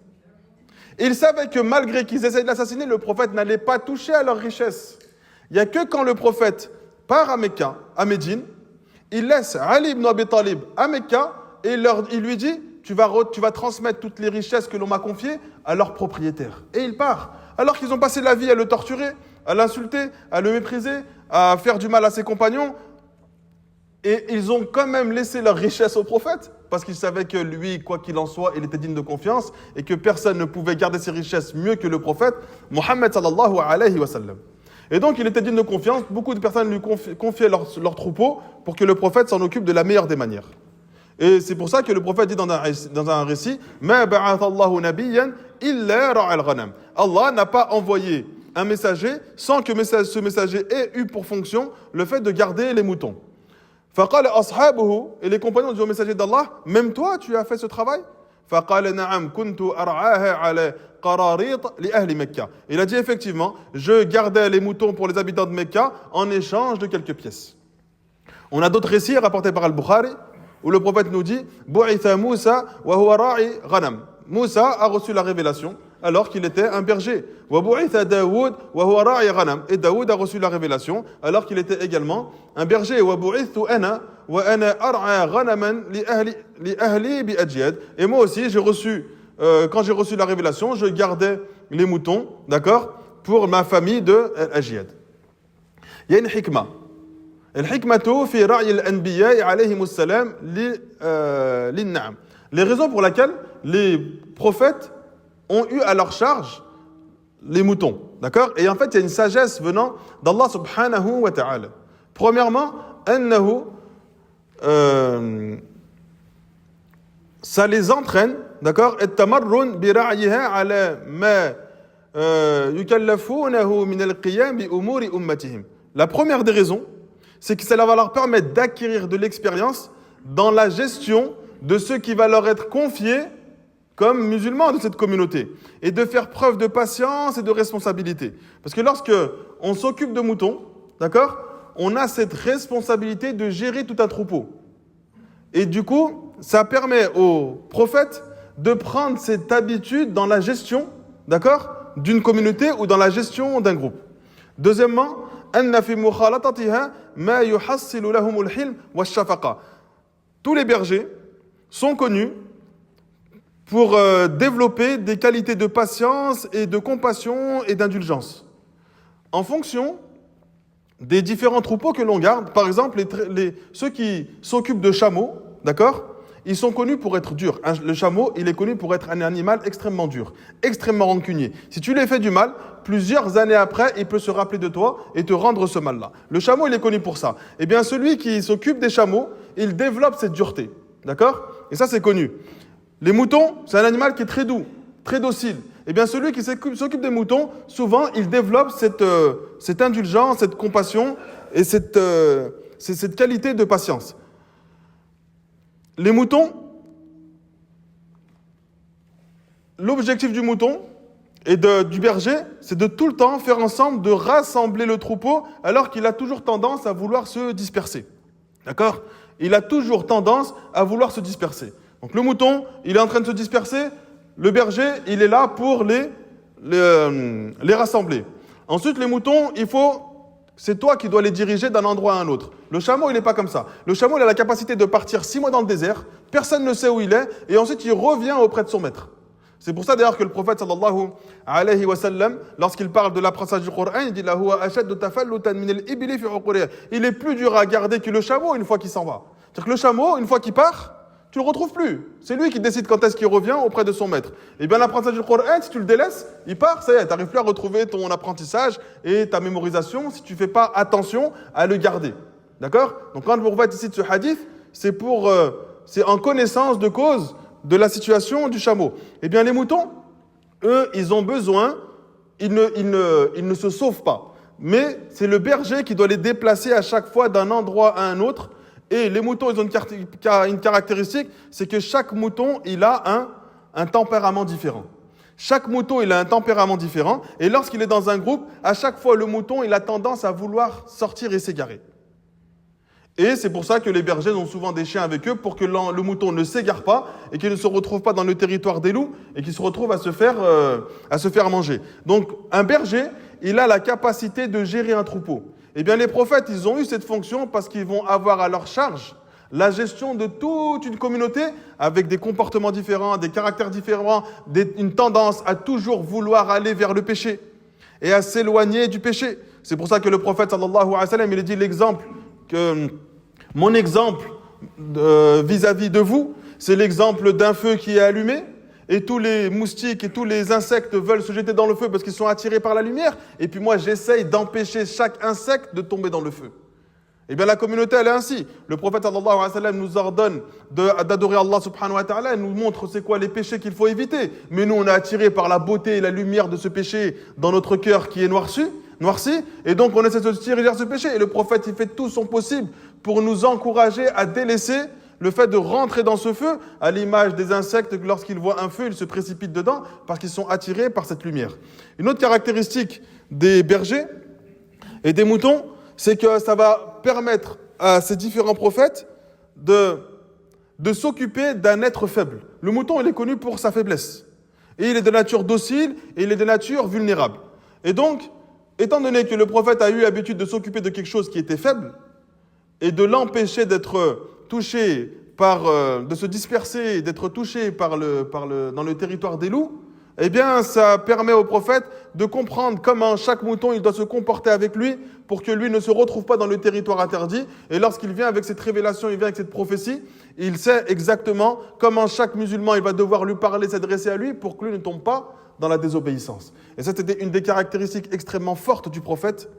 Et ils savaient que malgré qu'ils essayent de l'assassiner, le prophète n'allait pas toucher à leurs richesses. Il n'y a que quand le prophète part à Mecca, à Médine, il laisse Ali ibn Abi Talib à Mecca et il lui dit, tu vas transmettre toutes les richesses que l'on m'a confiées à leurs propriétaires. Et il part. Alors qu'ils ont passé la vie à le torturer, à l'insulter, à le mépriser, à faire du mal à ses compagnons. Et ils ont quand même laissé leurs richesses au prophète, parce qu'ils savaient que lui, quoi qu'il en soit, il était digne de confiance, et que personne ne pouvait garder ses richesses mieux que le prophète, Mohammed sallallahu alayhi wa sallam. Et donc il était digne de confiance, beaucoup de personnes lui confiaient leur troupeau pour que le prophète s'en occupe de la meilleure des manières. Et c'est pour ça que le prophète dit dans un récit, Ma ba'athallahu nabiyyan illa ra'al ghanam. Allah n'a pas envoyé un messager sans que ce messager ait eu pour fonction le fait de garder les moutons. فقال أصحابه, et les compagnons du messager d'Allah, même toi tu as fait ce travail? فقال نعم كنت أرعاها على قراريط لأهل مكة. Il a dit effectivement, je gardais les moutons pour les habitants de Mecca en échange de quelques pièces. On a d'autres récits rapportés par Al-Bukhari où le prophète nous dit بعث موسى وهو راعي غنم. Moussa a reçu la révélation alors qu'il était un berger. وبعث داود وهو راعي غنم. Et Daoud a reçu la révélation alors qu'il était également un berger. وبعثت أنا وأنا أرعى غنما لأهلي بأجياد. Et moi aussi quand j'ai reçu la révélation, je gardais les moutons, d'accord, pour ma famille de Ajiyad. Il y a une hikmah. الحكمة في رعي الأنبياء عليهم السلام للنعم. Les raisons pour lesquelles les prophètes ont eu à leur charge les moutons, d'accord? Et en fait, il y a une sagesse venant d'Allah subhanahu wa ta'ala. Premièrement, أنه ça les entraîne, d'accord, التمرن برعيها على ما يكلفونه من القيام بأمور أمتهم. La première des raisons, c'est que ça va leur permettre d'acquérir de l'expérience dans la gestion de ce qui va leur être confié comme musulmans de cette communauté et de faire preuve de patience et de responsabilité. Parce que lorsque on s'occupe de moutons, d'accord, on a cette responsabilité de gérer tout un troupeau. Et du coup, ça permet au prophète de prendre cette habitude dans la gestion, d'accord, d'une communauté ou dans la gestion d'un groupe. Deuxièmement, أن في مخالطتها ما يحصل لهم الحلم والشفقة. Tous les bergers sont connus pour développer des qualités de patience et de compassion et d'indulgence. En fonction des différents troupeaux que l'on garde, par exemple, ceux qui s'occupent de chameaux, d'accord, ils sont connus pour être durs. Le chameau, il est connu pour être un animal extrêmement dur, extrêmement rancunier. Si tu lui fais du mal, plusieurs années après, il peut se rappeler de toi et te rendre ce mal-là. Le chameau, il est connu pour ça. Eh bien, celui qui s'occupe des chameaux, il développe cette dureté. D'accord ? Et ça, c'est connu. Les moutons, c'est un animal qui est très doux, très docile. Eh bien, celui qui s'occupe des moutons, souvent, il développe cette indulgence, cette compassion et cette qualité de patience. Les moutons, l'objectif du mouton et du berger, c'est de tout le temps faire ensemble, de rassembler le troupeau, alors qu'il a toujours tendance à vouloir se disperser. D'accord ? Il a toujours tendance à vouloir se disperser. Donc le mouton, il est en train de se disperser, le berger, il est là pour les rassembler. Ensuite, les moutons, c'est toi qui dois les diriger d'un endroit à un autre. Le chameau, il n'est pas comme ça. Le chameau, il a la capacité de partir 6 mois dans le désert, personne ne sait où il est, et ensuite il revient auprès de son maître. C'est pour ça d'ailleurs que le prophète sallallahu alayhi wa sallam, lorsqu'il parle de l'apprentissage du Coran, il dit « Il est plus dur à garder que le chameau une fois qu'il s'en va. » C'est-à-dire que le chameau, une fois qu'il part, tu ne le retrouves plus. C'est lui qui décide quand est-ce qu'il revient auprès de son maître. Et bien l'apprentissage du Coran, si tu le délaisses, il part, ça y est, tu n'arrives plus à retrouver ton apprentissage et ta mémorisation si tu ne fais pas attention à le garder. D'accord ? Donc quand le prophète cite ce hadith, c'est en connaissance de cause de la situation du chameau. Eh bien les moutons, eux, ils ont besoin, ils ne se sauvent pas. Mais c'est le berger qui doit les déplacer à chaque fois d'un endroit à un autre. Et les moutons, ils ont une caractéristique, c'est que chaque mouton, il a un tempérament différent. Chaque mouton, il a un tempérament différent. Et lorsqu'il est dans un groupe, à chaque fois, le mouton, il a tendance à vouloir sortir et s'égarer. Et c'est pour ça que les bergers ont souvent des chiens avec eux pour que le mouton ne s'égare pas et qu'il ne se retrouve pas dans le territoire des loups et qu'il se retrouve à se faire manger. Donc, un berger, il a la capacité de gérer un troupeau. Eh bien, les prophètes, ils ont eu cette fonction parce qu'ils vont avoir à leur charge la gestion de toute une communauté avec des comportements différents, des caractères différents, une tendance à toujours vouloir aller vers le péché et à s'éloigner du péché. C'est pour ça que le prophète, sallallahu alayhi wa sallam, il a dit mon exemple vis-à-vis de vous, c'est l'exemple d'un feu qui est allumé. Et tous les moustiques et tous les insectes veulent se jeter dans le feu parce qu'ils sont attirés par la lumière. Et puis moi, j'essaye d'empêcher chaque insecte de tomber dans le feu. Eh bien, la communauté, elle est ainsi. Le prophète sallallahu alayhi wa sallam nous ordonne d'adorer Allah subhanahu wa ta'ala. Il nous montre c'est quoi les péchés qu'il faut éviter. Mais nous, on est attirés par la beauté et la lumière de ce péché dans notre cœur qui est noirci. Et donc, on essaie de se tirer vers ce péché. Et le prophète, il fait tout son possible pour nous encourager à délaisser le fait de rentrer dans ce feu, à l'image des insectes, lorsqu'ils voient un feu, ils se précipitent dedans parce qu'ils sont attirés par cette lumière. Une autre caractéristique des bergers et des moutons, c'est que ça va permettre à ces différents prophètes de s'occuper d'un être faible. Le mouton, il est connu pour sa faiblesse. Et il est de nature docile et il est de nature vulnérable. Et donc, étant donné que le prophète a eu l'habitude de s'occuper de quelque chose qui était faible et de l'empêcher d'être touché de se disperser, d'être touché dans le territoire des loups, eh bien, ça permet au prophète de comprendre comment chaque mouton il doit se comporter avec lui pour que lui ne se retrouve pas dans le territoire interdit. Et lorsqu'il vient avec cette révélation, il vient avec cette prophétie, il sait exactement comment chaque musulman il va devoir lui parler, s'adresser à lui pour que lui ne tombe pas dans la désobéissance. Et ça, c'était une des caractéristiques extrêmement fortes du prophète,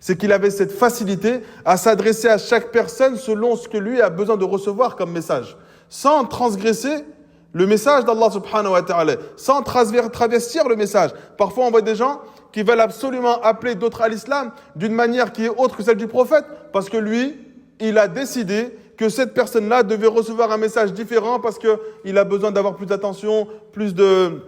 C'est qu'il avait cette facilité à s'adresser à chaque personne selon ce que lui a besoin de recevoir comme message, sans transgresser le message d'Allah subhanahu wa ta'ala, sans travestir le message. Parfois, on voit des gens qui veulent absolument appeler d'autres à l'islam d'une manière qui est autre que celle du prophète, parce que lui, il a décidé que cette personne-là devait recevoir un message différent parce qu'il a besoin d'avoir plus d'attention, plus de...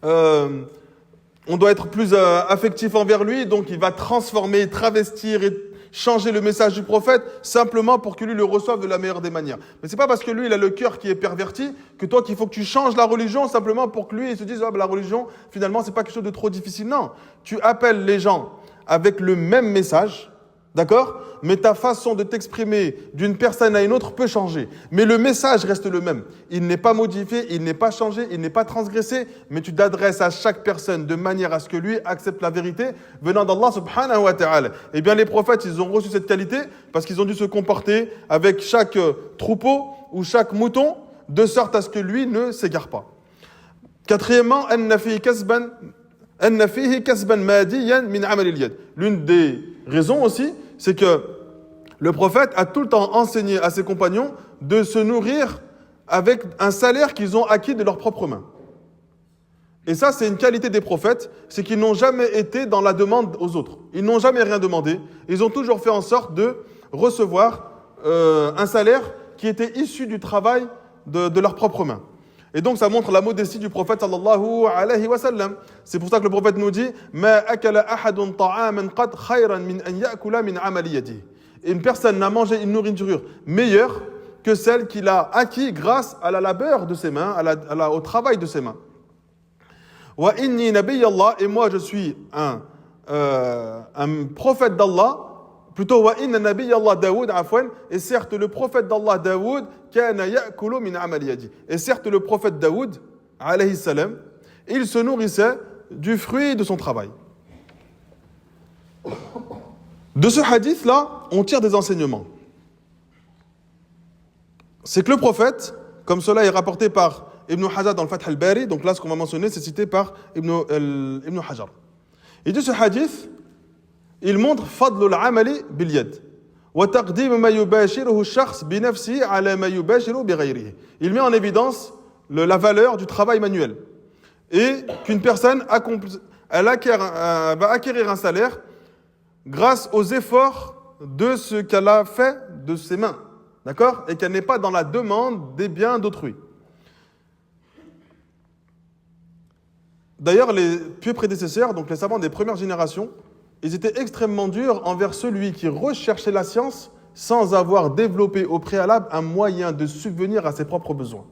on doit être plus affectif envers lui, donc il va transformer, travestir et changer le message du prophète simplement pour que lui le reçoive de la meilleure des manières. Mais c'est pas parce que lui il a le cœur qui est perverti que toi qu'il faut que tu changes la religion simplement pour que lui il se dise la religion finalement c'est pas quelque chose de trop difficile. Non, tu appelles les gens avec le même message, d'accord ? Mais ta façon de t'exprimer d'une personne à une autre peut changer. Mais le message reste le même. Il n'est pas modifié, il n'est pas changé, il n'est pas transgressé, mais tu t'adresses à chaque personne de manière à ce que lui accepte la vérité venant d'Allah subhanahu wa ta'ala. Eh bien, les prophètes, ils ont reçu cette qualité parce qu'ils ont dû se comporter avec chaque troupeau ou chaque mouton de sorte à ce que lui ne s'égare pas. Quatrièmement, l'une des raisons aussi, c'est que le prophète a tout le temps enseigné à ses compagnons de se nourrir avec un salaire qu'ils ont acquis de leurs propres mains. Et ça, c'est une qualité des prophètes, c'est qu'ils n'ont jamais été dans la demande aux autres. Ils n'ont jamais rien demandé. Ils ont toujours fait en sorte de recevoir un salaire qui était issu du travail de leurs propres mains. Et donc, ça montre la modestie du prophète sallallahu alayhi wa sallam. C'est pour ça que le prophète nous dit Ma akala ahadun ta'aman qad khayran min an ya'kula min amali yadihi. Et une personne n'a mangé une nourriture meilleure que celle qu'il a acquis grâce à la labeur de ses mains, au travail de ses mains. Wa inni nabiyallah, et moi je suis un prophète d'Allah. Plutôt, wa inna nabiyallah Daoud, afwan, et certes le prophète d'Allah Daoud, kana ya'kulu min amali yadi. Et certes le prophète Daoud, alayhi salam, il se nourrissait du fruit de son travail. De ce hadith-là, on tire des enseignements. C'est que le prophète, comme cela est rapporté par Ibn Hajar dans le Fath al-Bari, donc là ce qu'on va mentionner, c'est cité par Ibn Hajar. Et de ce hadith, il montre fadl al-amali bil yad wa taqdim ma yubashiruhu ash-shakhs bi nafsihi ala ma yubashiru bi ghayrihi. Il met en évidence la valeur du travail manuel et qu'une personne va acquérir un salaire grâce aux efforts de ce qu'elle a fait de ses mains, d'accord, et qu'elle n'est pas dans la demande des biens d'autrui. D'ailleurs, les pieux prédécesseurs, donc les savants des premières générations, ils étaient extrêmement durs envers celui qui recherchait la science sans avoir développé au préalable un moyen de subvenir à ses propres besoins.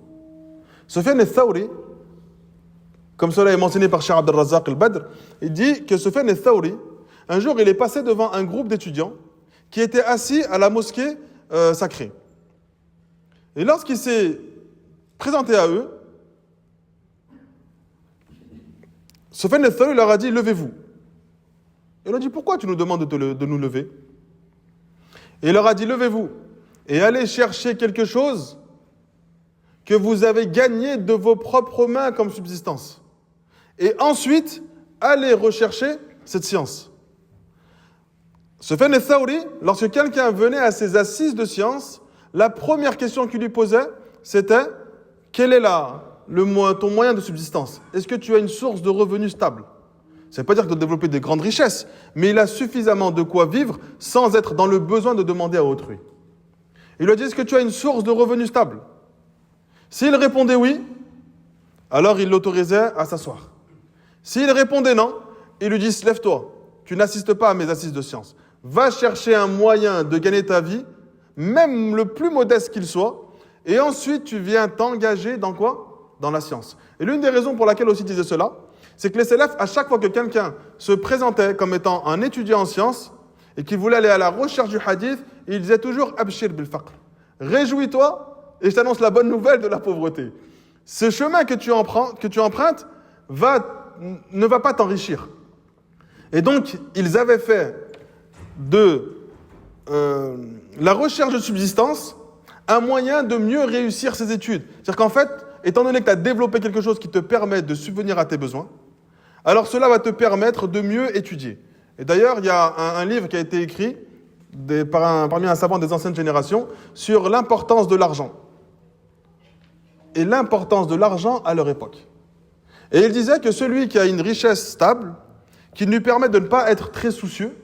Sufyan al-Thawri, comme cela est mentionné par Cheikh Abd al-Razzaq al-Badr, il dit que Sufyan al-Thawri, un jour, il est passé devant un groupe d'étudiants qui étaient assis à la mosquée sacrée. Et lorsqu'il s'est présenté à eux, Sufyan al-Thawri leur a dit « Levez-vous ». Il leur a dit « Pourquoi tu nous demandes de nous lever ?» Et il leur a dit « Levez-vous et allez chercher quelque chose que vous avez gagné de vos propres mains comme subsistance. Et ensuite, allez rechercher cette science. » Sufyan al-Thawri, lorsque quelqu'un venait à ses assises de science, la première question qu'il lui posait, c'était « Quel est ton moyen de subsistance ? Est-ce que tu as une source de revenus stable ? » Ça ne veut pas dire qu'il doit développer des grandes richesses, mais il a suffisamment de quoi vivre sans être dans le besoin de demander à autrui. Il lui a dit « Est-ce que tu as une source de revenus stable ?» S'il répondait oui, alors il l'autorisait à s'asseoir. S'il répondait non, il lui dit « Lève-toi, tu n'assistes pas à mes assises de science. Va chercher un moyen de gagner ta vie, même le plus modeste qu'il soit, et ensuite tu viens t'engager dans quoi ? Dans la science. » Et l'une des raisons pour laquelle aussi disait cela, c'est que les salafs, à chaque fois que quelqu'un se présentait comme étant un étudiant en sciences et qu'il voulait aller à la recherche du hadith, il disait toujours « Abshir bil faqr ». Réjouis-toi et je t'annonce la bonne nouvelle de la pauvreté. Ce chemin que tu empruntes ne va pas t'enrichir. Et donc, ils avaient fait de la recherche de subsistance un moyen de mieux réussir ses études. C'est-à-dire qu'en fait, étant donné que tu as développé quelque chose qui te permet de subvenir à tes besoins, alors cela va te permettre de mieux étudier. Et d'ailleurs, il y a un livre qui a été écrit parmi un savant des anciennes générations sur l'importance de l'argent. Et l'importance de l'argent à leur époque. Et il disait que celui qui a une richesse stable, qui lui permet de ne pas être très soucieux,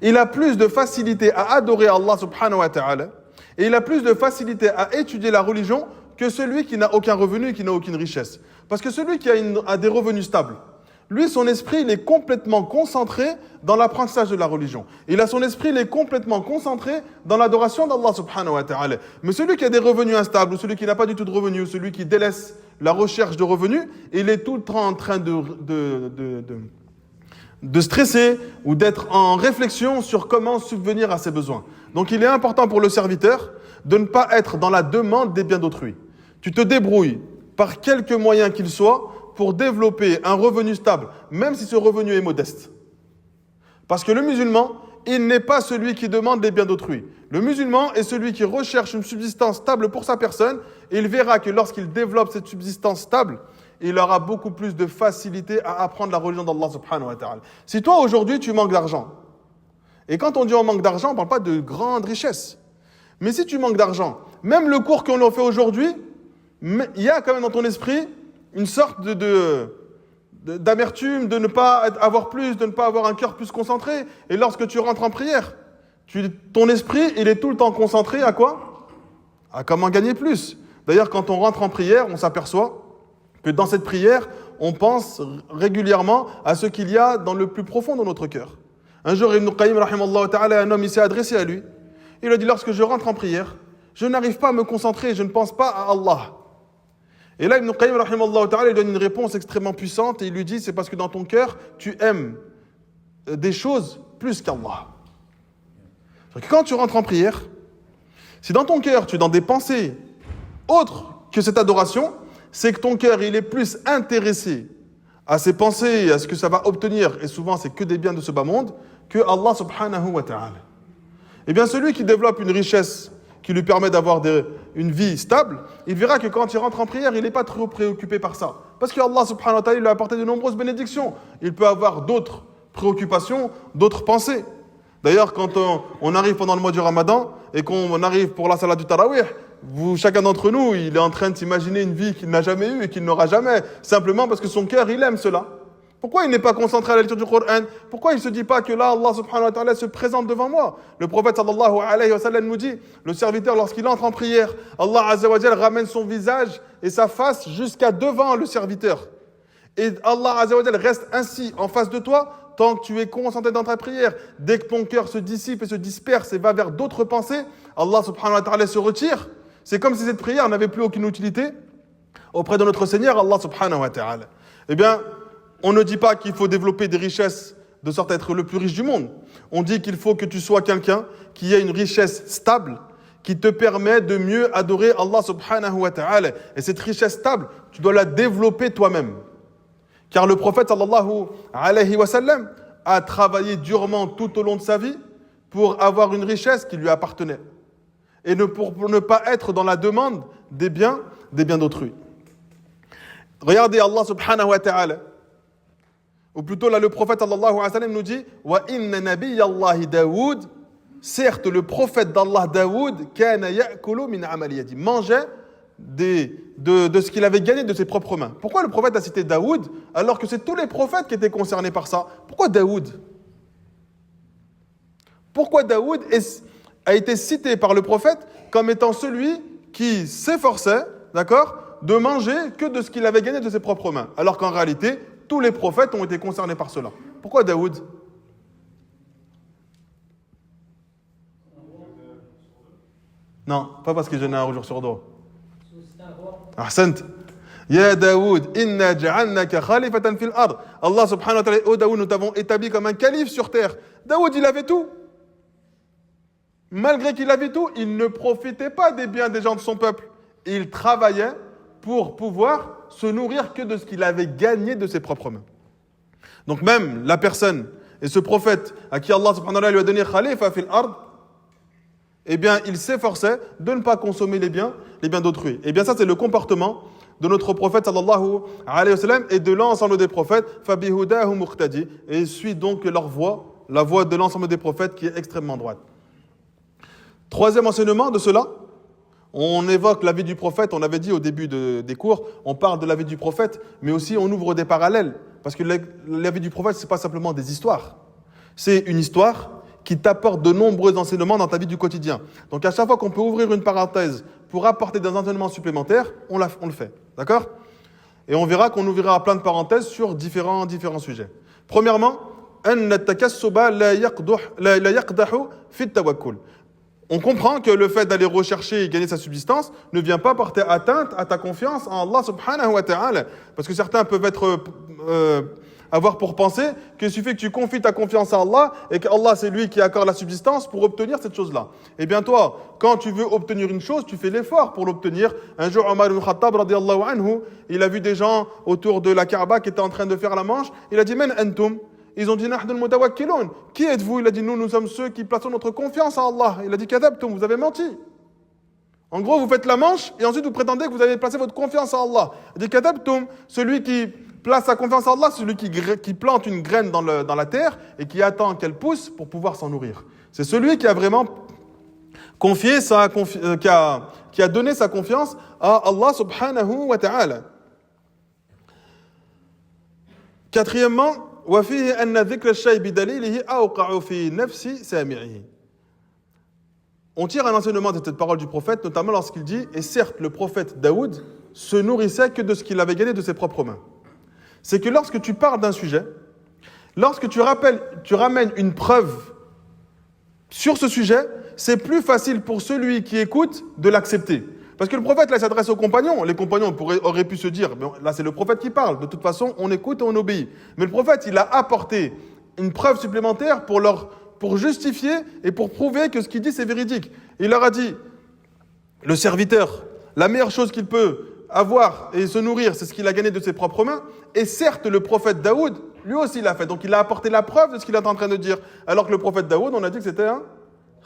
il a plus de facilité à adorer Allah subhanahu wa ta'ala, et il a plus de facilité à étudier la religion que celui qui n'a aucun revenu et qui n'a aucune richesse. Parce que celui qui a des revenus stables, lui, son esprit, il est complètement concentré dans l'apprentissage de la religion. Il a son esprit, il est complètement concentré dans l'adoration d'Allah subhanahu wa ta'ala. Mais celui qui a des revenus instables, ou celui qui n'a pas du tout de revenus, ou celui qui délaisse la recherche de revenus, il est tout le temps en train de stresser ou d'être en réflexion sur comment subvenir à ses besoins. Donc il est important pour le serviteur de ne pas être dans la demande des biens d'autrui. Tu te débrouilles par quelque moyen qu'il soit pour développer un revenu stable, même si ce revenu est modeste. Parce que le musulman, il n'est pas celui qui demande les biens d'autrui. Le musulman est celui qui recherche une subsistance stable pour sa personne, et il verra que lorsqu'il développe cette subsistance stable, il aura beaucoup plus de facilité à apprendre la religion d'Allah subhanahu wa ta'ala. Si toi, aujourd'hui, tu manques d'argent, et quand on dit on manque d'argent, on ne parle pas de grande richesse. Mais si tu manques d'argent, même le cours qu'on a fait aujourd'hui, il y a quand même dans ton esprit une sorte d'amertume, de ne pas avoir plus, de ne pas avoir un cœur plus concentré. Et lorsque tu rentres en prière, ton esprit, il est tout le temps concentré à quoi ? À comment gagner plus. D'ailleurs, quand on rentre en prière, on s'aperçoit que dans cette prière, on pense régulièrement à ce qu'il y a dans le plus profond de notre cœur. Un jour, Ibn Qayyim, rahimallahu ta'ala, un homme, il s'est adressé à lui. Il a dit, lorsque je rentre en prière, je n'arrive pas à me concentrer, je ne pense pas à Allah. Et là, Ibn Qayyim, rahimallahu ta'ala, il donne une réponse extrêmement puissante et il lui dit, c'est parce que dans ton cœur, tu aimes des choses plus qu'Allah. Quand tu rentres en prière, si dans ton cœur, tu es dans des pensées autres que cette adoration, c'est que ton cœur, il est plus intéressé à ses pensées, à ce que ça va obtenir, et souvent c'est que des biens de ce bas monde, que Allah subhanahu wa ta'ala. Eh bien, celui qui développe une richesse qui lui permet d'avoir une vie stable, il verra que quand il rentre en prière, il n'est pas trop préoccupé par ça. Parce que Allah subhanahu wa ta'ala lui a apporté de nombreuses bénédictions. Il peut avoir d'autres préoccupations, d'autres pensées. D'ailleurs, quand on arrive pendant le mois du Ramadan et qu'on arrive pour la salat du Tarawih, chacun d'entre nous, il est en train de s'imaginer une vie qu'il n'a jamais eue et qu'il n'aura jamais, simplement parce que son cœur, il aime cela. Pourquoi il n'est pas concentré à la lecture du Coran ? Pourquoi il ne se dit pas que là, Allah subhanahu wa ta'ala se présente devant moi ? Le prophète sallallahu alayhi wa sallam nous dit, le serviteur, lorsqu'il entre en prière, Allah azza wa jal ramène son visage et sa face jusqu'à devant le serviteur. Et Allah azza wa jal reste ainsi en face de toi tant que tu es concentré dans ta prière. Dès que ton cœur se dissipe et se disperse et va vers d'autres pensées, Allah subhanahu wa ta'ala se retire. C'est comme si cette prière n'avait plus aucune utilité auprès de notre Seigneur, Allah subhanahu wa ta'ala. Eh bien, on ne dit pas qu'il faut développer des richesses de sorte à être le plus riche du monde. On dit qu'il faut que tu sois quelqu'un qui ait une richesse stable, qui te permet de mieux adorer Allah subhanahu wa ta'ala. Et cette richesse stable, tu dois la développer toi-même. Car le prophète sallallahu alayhi wa sallam a travaillé durement tout au long de sa vie pour avoir une richesse qui lui appartenait. Et pour ne pas être dans la demande des biens d'autrui. Regardez Allah subhanahu wa ta'ala. Ou plutôt là, le prophète sallallahu alayhi wa sallam nous dit wa inna nabiyyallahi Daoud, certes le prophète d'Allah Daoud, kana ya'kulu min amali yadi, mangeait de ce qu'il avait gagné de ses propres mains. Pourquoi le prophète a cité Daoud alors que c'est tous les prophètes qui étaient concernés par ça ? Pourquoi Daoud ? Pourquoi Daoud a été cité par le prophète comme étant celui qui s'efforçait, d'accord, de manger que de ce qu'il avait gagné de ses propres mains, alors qu'en réalité, tous les prophètes ont été concernés par cela. Pourquoi Daoud ? Non, pas parce qu'il jeûnait un jour sur deux. Ahsant. Ya Daoud, inna ja'alnaka khalifatan fil ard. Allah subhanahu wa ta'ala, oh Daoud, nous t'avons établi comme un calife sur terre. Daoud, il avait tout. Malgré qu'il avait tout, il ne profitait pas des biens des gens de son peuple. Il travaillait pour pouvoir se nourrir que de ce qu'il avait gagné de ses propres mains. Donc même la personne et ce prophète à qui Allah subhanahu wa ta'ala lui a donné khalifa fil ard, eh bien il s'efforçait de ne pas consommer les biens d'autrui. Eh bien ça c'est le comportement de notre prophète sallallahu alayhi wa sallam et de l'ensemble des prophètes, fabihudahu muqtadi, et suit donc leur voie, la voie de l'ensemble des prophètes qui est extrêmement droite. Troisième enseignement de cela, on évoque la vie du prophète, on avait dit au début des cours, on parle de la vie du prophète, mais aussi on ouvre des parallèles, parce que la vie du prophète, c'est pas simplement des histoires, c'est une histoire qui t'apporte de nombreux enseignements dans ta vie du quotidien. Donc à chaque fois qu'on peut ouvrir une parenthèse pour apporter des enseignements supplémentaires, on le fait, d'accord ? Et on verra qu'on ouvrira plein de parenthèses sur différents sujets. Premièrement, أن التكسب لا يقدح في التوكل. On comprend que le fait d'aller rechercher et gagner sa subsistance ne vient pas porter atteinte à ta confiance en Allah subhanahu wa ta'ala. Parce que certains peuvent avoir pour penser qu'il suffit que tu confies ta confiance à Allah et qu'Allah c'est lui qui accorde la subsistance pour obtenir cette chose-là. Eh bien toi, quand tu veux obtenir une chose, tu fais l'effort pour l'obtenir. Un jour, Omar ibn Khattab, radiyallahu anhu, il a vu des gens autour de la Kaaba qui étaient en train de faire la manche. Il a dit « Men antum » Ils ont dit « Nahdun mutawakkilun » Qui êtes-vous ? Il a dit « Nous sommes ceux qui plaçons notre confiance en Allah. » Il a dit « Kadhabtum » Vous avez menti. En gros, vous faites la manche et ensuite vous prétendez que vous avez placé votre confiance en Allah. Il dit « Kadhabtum » Celui qui place sa confiance en Allah, celui qui plante une graine dans la terre et qui attend qu'elle pousse pour pouvoir s'en nourrir. C'est celui qui a vraiment confié qui a donné sa confiance à Allah subhanahu wa ta'ala. Quatrièmement, وفيه أن ذكر الشيء بدليله أوقع في نفس سامعه. On tire un enseignement de cette parole du prophète, notamment lorsqu'il dit « Et certes, le prophète Daoud se nourrissait que de ce qu'il avait gagné de ses propres mains. » C'est que lorsque tu parles d'un sujet, lorsque tu ramènes une preuve sur ce sujet, c'est plus facile pour celui qui écoute de l'accepter. Parce que le prophète, là, il s'adresse aux compagnons. Les compagnons auraient pu se dire, mais là, c'est le prophète qui parle. De toute façon, on écoute et on obéit. Mais le prophète, il a apporté une preuve supplémentaire pour justifier et pour prouver que ce qu'il dit, c'est véridique. Il leur a dit, le serviteur, la meilleure chose qu'il peut avoir et se nourrir, c'est ce qu'il a gagné de ses propres mains. Et certes, le prophète Daoud, lui aussi l'a fait. Donc, il a apporté la preuve de ce qu'il est en train de dire. Alors que le prophète Daoud, on a dit que c'était un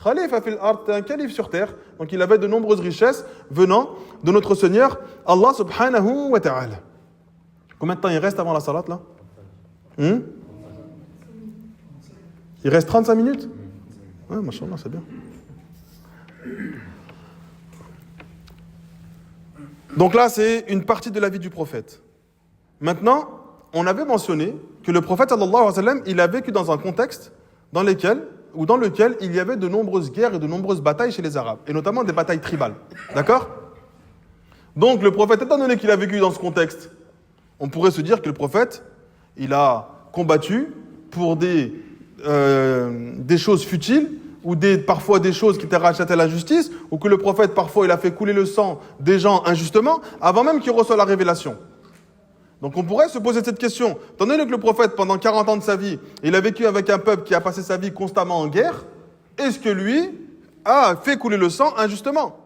Khalifa fil ard, un calife sur terre. Donc il avait de nombreuses richesses venant de notre Seigneur Allah subhanahu wa ta'ala. Combien de temps il reste avant la salat là ? Il reste 35 minutes ? Ouais, machallah, c'est bien. Donc là, c'est une partie de la vie du prophète. Maintenant, on avait mentionné que le prophète sallallahu alayhi wa sallam, il a vécu dans un contexte dans lequel il y avait de nombreuses guerres et de nombreuses batailles chez les Arabes, et notamment des batailles tribales. D'accord ? Donc le prophète, étant donné qu'il a vécu dans ce contexte, on pourrait se dire que le prophète, il a combattu pour des choses futiles, ou parfois des choses qui étaient rachetées à la justice, ou que le prophète, parfois, il a fait couler le sang des gens injustement, avant même qu'il reçoive la révélation. Donc on pourrait se poser cette question. Étant donné que le prophète, pendant 40 ans de sa vie, il a vécu avec un peuple qui a passé sa vie constamment en guerre, est-ce que lui a fait couler le sang injustement ?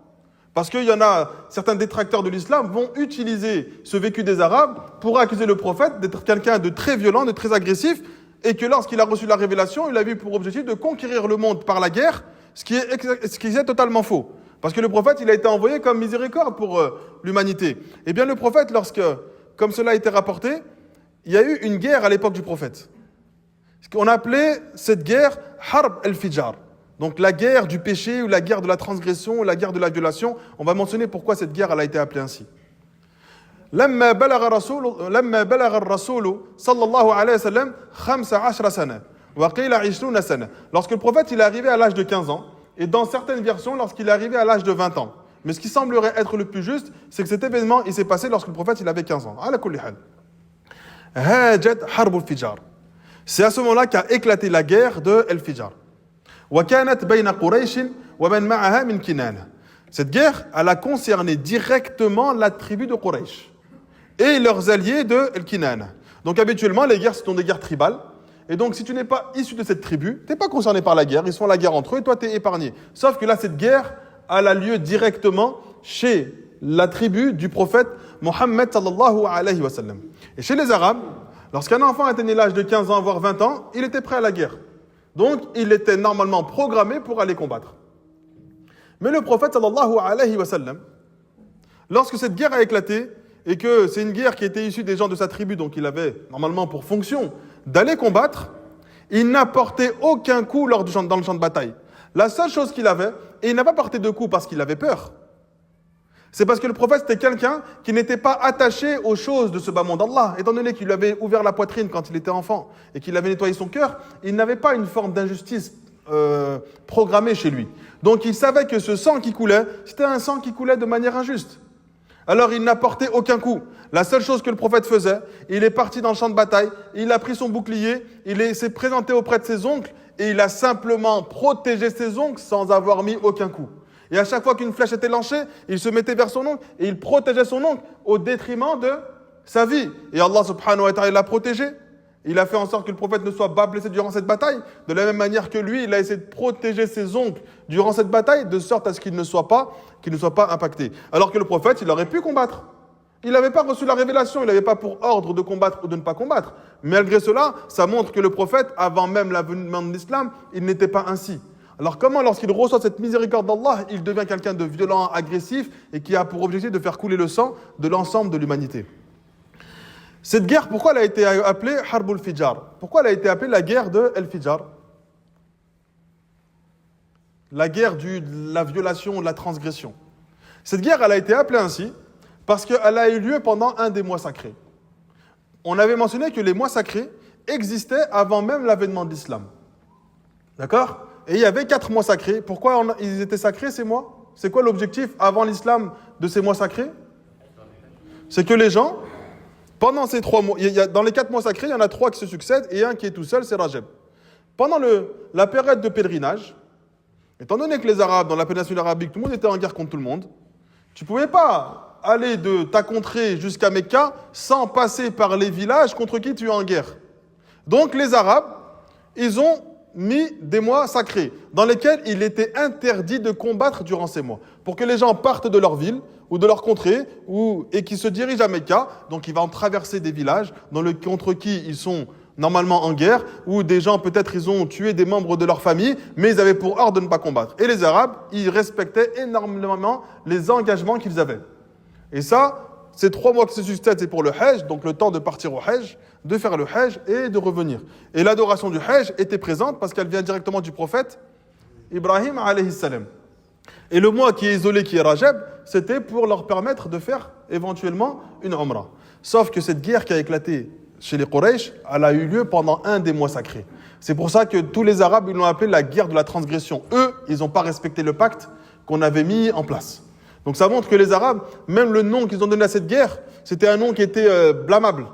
Parce qu'il y en a, certains détracteurs de l'islam vont utiliser ce vécu des Arabes pour accuser le prophète d'être quelqu'un de très violent, de très agressif, et que lorsqu'il a reçu la révélation, il a eu pour objectif de conquérir le monde par la guerre, ce qui est totalement faux. Parce que le prophète, il a été envoyé comme miséricorde pour l'humanité. Eh bien le prophète, comme cela a été rapporté, il y a eu une guerre à l'époque du prophète. On appelait cette guerre Harb al-Fijar. Donc la guerre du péché, ou la guerre de la transgression, ou la guerre de la violation. On va mentionner pourquoi cette guerre elle a été appelée ainsi. لما بلغ الرسول صلى الله عليه وسلم 15 سنة وقيل 20 سنة. Lorsque le prophète il est arrivé à l'âge de 15 ans, et dans certaines versions lorsqu'il est arrivé à l'âge de 20 ans. Mais ce qui semblerait être le plus juste, c'est que cet événement il s'est passé lorsque le prophète il avait 15 ans. على كل حال. هاجت حرب الفجار. C'est à ce moment-là qu'a éclaté la guerre de El-Fijar. وكانت بين قريش ومن معها من كنانة. Cette guerre, elle a concerné directement la tribu de Quraysh et leurs alliés de El-Kinana. Donc habituellement, les guerres, ce sont des guerres tribales. Et donc, si tu n'es pas issu de cette tribu, tu n'es pas concerné par la guerre. Ils font la guerre entre eux et toi, tu es épargné. Sauf que là, cette guerre, elle a lieu directement chez la tribu du prophète Mohammed sallallahu alayhi wa sallam. Et chez les Arabes, lorsqu'un enfant atteignait l'âge de 15 ans, voire 20 ans, il était prêt à la guerre. Donc, il était normalement programmé pour aller combattre. Mais le prophète sallallahu alayhi wa sallam, lorsque cette guerre a éclaté, et que c'est une guerre qui était issue des gens de sa tribu, donc il avait normalement pour fonction d'aller combattre, il n'a porté aucun coup dans le champ de bataille. La seule chose qu'il avait, et il n'a pas porté de coup parce qu'il avait peur, c'est parce que le prophète était quelqu'un qui n'était pas attaché aux choses de ce bas monde. Allah, étant donné qu'il lui avait ouvert la poitrine quand il était enfant et qu'il avait nettoyé son cœur, il n'avait pas une forme d'injustice programmée chez lui. Donc il savait que ce sang qui coulait, c'était un sang qui coulait de manière injuste. Alors il n'a porté aucun coup. La seule chose que le prophète faisait, il est parti dans le champ de bataille, il a pris son bouclier, s'est présenté auprès de ses oncles et il a simplement protégé ses oncles sans avoir mis aucun coup. Et à chaque fois qu'une flèche était lancée, il se mettait vers son oncle et il protégeait son oncle au détriment de sa vie. Et Allah subhanahu wa ta'ala l'a protégé. Il a fait en sorte que le prophète ne soit pas blessé durant cette bataille. De la même manière que lui, il a essayé de protéger ses oncles durant cette bataille, de sorte à ce qu'il ne soit pas impacté. Alors que le prophète, il aurait pu combattre. Il n'avait pas reçu la révélation, il n'avait pas pour ordre de combattre ou de ne pas combattre. Malgré cela, ça montre que le prophète, avant même l'avènement de l'islam, il n'était pas ainsi. Alors comment, lorsqu'il reçoit cette miséricorde d'Allah, il devient quelqu'un de violent, agressif et qui a pour objectif de faire couler le sang de l'ensemble de l'humanité? Cette guerre, pourquoi elle a été appelée Harbul Fijar? Pourquoi elle a été appelée la guerre de El Fijar? La guerre de la violation, de la transgression. Cette guerre, elle a été appelée ainsi parce qu'elle a eu lieu pendant un des mois sacrés. On avait mentionné que les mois sacrés existaient avant même l'avènement de l'islam. D'accord? Et il y avait 4 mois sacrés. Pourquoi ils étaient sacrés ces mois? C'est quoi l'objectif avant l'islam de ces mois sacrés? C'est que les gens, pendant ces 3 mois, dans les 4 mois sacrés, il y en a 3 qui se succèdent et un qui est tout seul, c'est Rajab. Pendant la période de pèlerinage, étant donné que les Arabes, dans la péninsule arabique, tout le monde était en guerre contre tout le monde, tu ne pouvais pas aller de ta contrée jusqu'à Mecca sans passer par les villages contre qui tu es en guerre. Donc les Arabes, ils ont mis des mois sacrés dans lesquels il était interdit de combattre durant ces mois. Pour que les gens partent de leur ville ou de leur contrée et qui se dirigent à Mecca, donc ils vont traverser des villages contre qui ils sont normalement en guerre, ou des gens peut-être ils ont tué des membres de leur famille, mais ils avaient pour ordre de ne pas combattre. Et les Arabes, ils respectaient énormément les engagements qu'ils avaient. Et ça, ces 3 mois qui se succèdent, c'est pour le Hajj, donc le temps de partir au Hajj, de faire le Hajj et de revenir. Et l'adoration du Hajj était présente parce qu'elle vient directement du prophète Ibrahim alayhi salam. Et le mois qui est isolé, qui est Rajab, c'était pour leur permettre de faire éventuellement une Umrah. Sauf que cette guerre qui a éclaté chez les Quraysh, elle a eu lieu pendant un des mois sacrés. C'est pour ça que tous les Arabes, ils l'ont appelé la guerre de la transgression. Eux, ils n'ont pas respecté le pacte qu'on avait mis en place. Donc ça montre que les Arabes, même le nom qu'ils ont donné à cette guerre, c'était un nom qui était blâmable.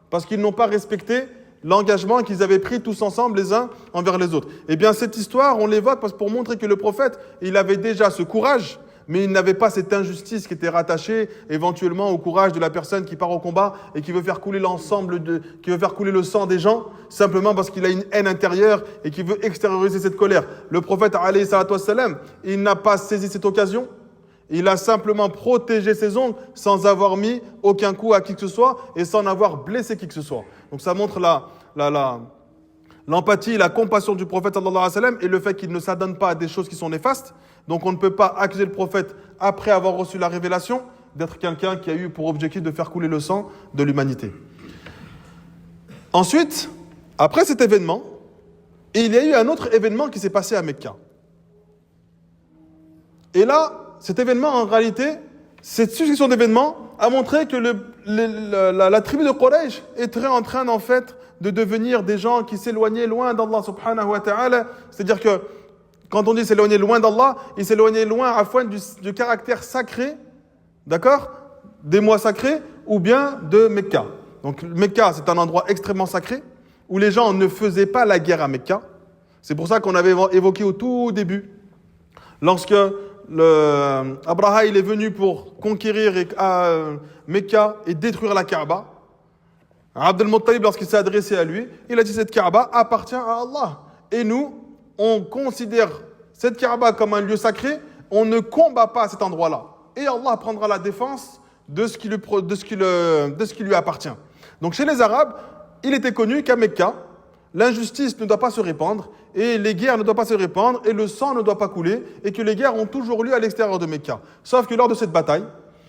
Parce qu'ils n'ont pas respecté l'engagement qu'ils avaient pris tous ensemble les uns envers les autres. Eh bien cette histoire, on l'évoque pour montrer que le prophète, il avait déjà ce courage, mais il n'avait pas cette injustice qui était rattachée éventuellement au courage de la personne qui part au combat et qui veut faire couler qui veut faire couler le sang des gens, simplement parce qu'il a une haine intérieure et qui veut extérioriser cette colère. Le prophète, alayhi salatu wassalam, il n'a pas saisi cette occasion. Il a simplement protégé ses ongles sans avoir mis aucun coup à qui que ce soit et sans avoir blessé qui que ce soit. Donc ça montre l'empathie, la compassion du prophète sallallahu alayhi wa sallam et le fait qu'il ne s'adonne pas à des choses qui sont néfastes. Donc on ne peut pas accuser le prophète après avoir reçu la révélation d'être quelqu'un qui a eu pour objectif de faire couler le sang de l'humanité. Ensuite, après cet événement, il y a eu un autre événement qui s'est passé à Mecca. Et là, cet événement, en réalité, cette succession d'événements a montré que la tribu de Quraysh était en train, en fait, de devenir des gens qui s'éloignaient loin d'Allah subhanahu wa ta'ala. C'est-à-dire que, quand on dit s'éloigner loin d'Allah, ils s'éloignaient loin du caractère sacré, d'accord, des mois sacrés, ou bien de Mecca. Donc, Mecca, c'est un endroit extrêmement sacré, où les gens ne faisaient pas la guerre à Mecca. C'est pour ça qu'on avait évoqué au tout début, lorsque Abraha il est venu pour conquérir Mecca et détruire la Kaaba. Abd al-Muttalib, lorsqu'il s'est adressé à lui, il a dit cette Kaaba appartient à Allah. Et nous, on considère cette Kaaba comme un lieu sacré, on ne combat pas à cet endroit-là. Et Allah prendra la défense de ce qui lui appartient. Donc chez les Arabes, il était connu qu'à Mecca, l'injustice ne doit pas se répandre, et les guerres ne doivent pas se répandre, et le sang ne doit pas couler, et que les guerres ont toujours lieu à l'extérieur de Mecca. Sauf que lors de cette bataille,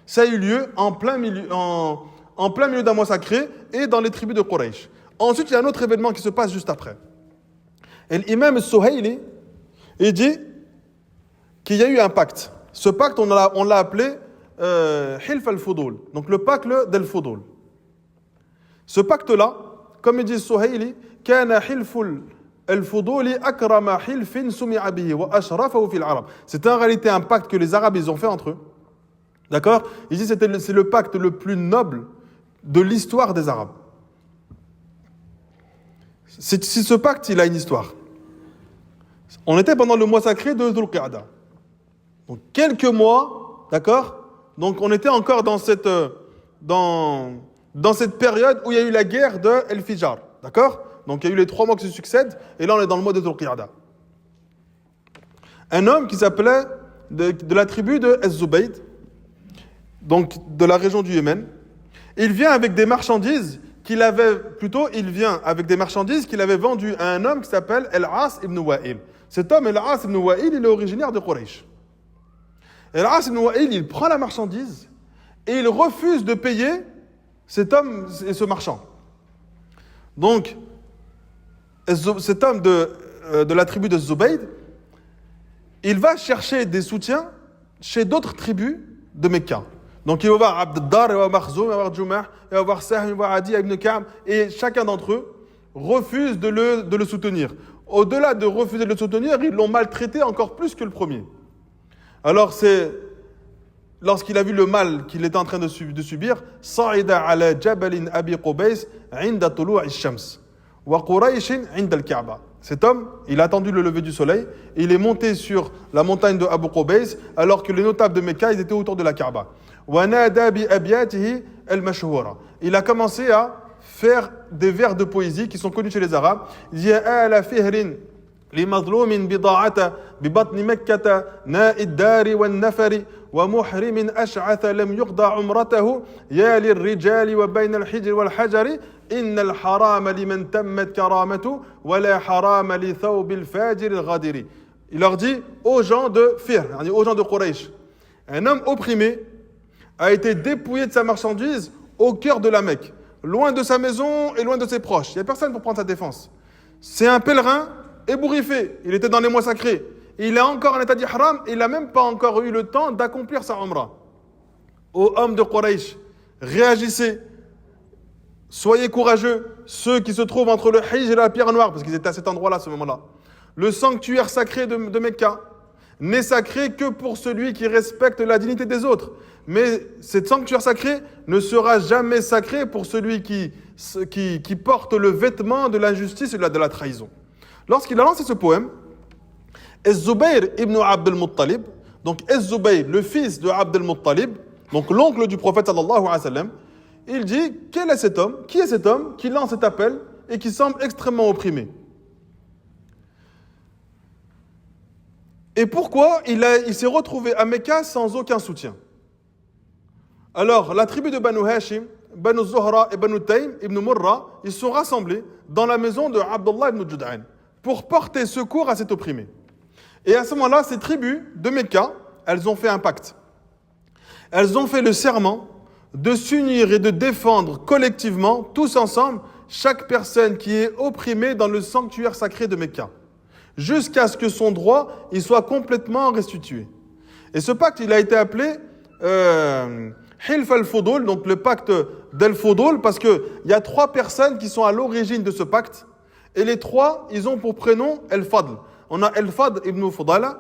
Ça a eu lieu en plein milieu d'un mois sacré et dans les tribus de Quraysh. Ensuite, il y a un autre événement qui se passe juste après. Et l'imam Suhayli, il dit qu'il y a eu un pacte. Ce pacte, on l'a appelé Hilf al-Fudul, donc le pacte d'Al-Fudul. Ce pacte-là, comme il dit Suhayli, كان حلف الفضول أكرم حلف سمع به وأشرفه في العرب. C'était en réalité un pacte que les Arabes ils ont fait entre eux. D'accord? Il dit que c'est le pacte le plus noble de l'histoire des Arabes. Si ce pacte, il a une histoire. On était pendant le mois sacré de Dhul Qa'da. Donc quelques mois, d'accord? Donc on était encore dans cette période où il y a eu la guerre de El-Fijar, d'accord? Donc il y a eu les 3 mois qui se succèdent, et là on est dans le mois de Dhul Qa'da. Un homme qui s'appelait de la tribu de Az-Zubayd, donc de la région du Yémen, il vient avec des marchandises qu'il avait vendues à un homme qui s'appelle Al-As ibn Wa'il. Cet homme, Al-As ibn Wa'il, il est originaire de Quraysh. Al-As ibn Wa'il, il prend la marchandise et il refuse de payer cet homme et ce marchand. Donc, cet homme de la tribu de Zubayd, il va chercher des soutiens chez d'autres tribus de Mecca. Donc il va voir Abd-Dar, il va voir Makhzoum, il va voir Jumah, il va voir Sahm, il va voir Adi ibn Ka'b, et chacun d'entre eux refuse de le soutenir. Au-delà de refuser de le soutenir, ils l'ont maltraité encore plus que le premier. Alors lorsqu'il a vu le mal qu'il était en train de subir, Sa'ida ala jabalin Abi Qubays inda tulu'i ash-shams wa Quraysh inda al-Ka'ba. Cet homme, il a attendu le lever du soleil et il est monté sur la montagne de Abu Qubays alors que les notables de Mecca ils étaient autour de la Kaaba. Wa nada bi abyatihi al-mashhura. Il a commencé à faire des vers de poésie qui sont connus chez les Arabes. Il dit ala fihrin لمظلوم بضاعة ببطن مكة ناء الدار والنفر ومحرم أشعث لم يقضى عمرته يا للرجال وبين الحجر والحجر إن الحرام لمن تمت كرامته ولا حرام لثوب الفاجر الغادر. Il leur dit aux gens de Fihr, aux gens de Quraysh, un homme opprimé a été dépouillé de sa marchandise au cœur de la Mecque, loin de sa maison et loin de ses proches. Il n'y a personne pour prendre sa défense. C'est un pèlerin ébouriffé, il était dans les mois sacrés. Il est encore en état d'ihram, il n'a même pas encore eu le temps d'accomplir sa umrah. Ô hommes de Quraysh, réagissez, soyez courageux, ceux qui se trouvent entre le Hijr et la pierre noire, parce qu'ils étaient à cet endroit-là à ce moment-là. Le sanctuaire sacré de Mecca n'est sacré que pour celui qui respecte la dignité des autres. Mais cet sanctuaire sacré ne sera jamais sacré pour celui qui porte le vêtement de l'injustice et de la trahison. Lorsqu'il a lancé ce poème, Az-Zubayr ibn Abd al-Muttalib, donc Az-Zubayr, le fils de Abd al-Muttalib, donc l'oncle du prophète sallallahu alayhi wa sallam, il dit, quel est cet homme? Qui est cet homme qui lance cet appel et qui semble extrêmement opprimé? Et pourquoi il s'est retrouvé à Mecca sans aucun soutien? Alors, la tribu de Banu Hashim, Banu Zuhra et Banu Taym ibn Murra, ils sont rassemblés dans la maison de Abdullah ibn Jud'an pour porter secours à cet opprimé. Et à ce moment-là, ces tribus de Mecca, elles ont fait un pacte. Elles ont fait le serment de s'unir et de défendre collectivement, tous ensemble, chaque personne qui est opprimée dans le sanctuaire sacré de Mecca, jusqu'à ce que son droit il soit complètement restitué. Et ce pacte, il a été appelé Hilf al-Fudul, donc le pacte d'Al-Fudul, parce qu'il y a 3 personnes qui sont à l'origine de ce pacte, et les 3, ils ont pour prénom Al-Fadl. On a Al-Fadl ibn Fudala,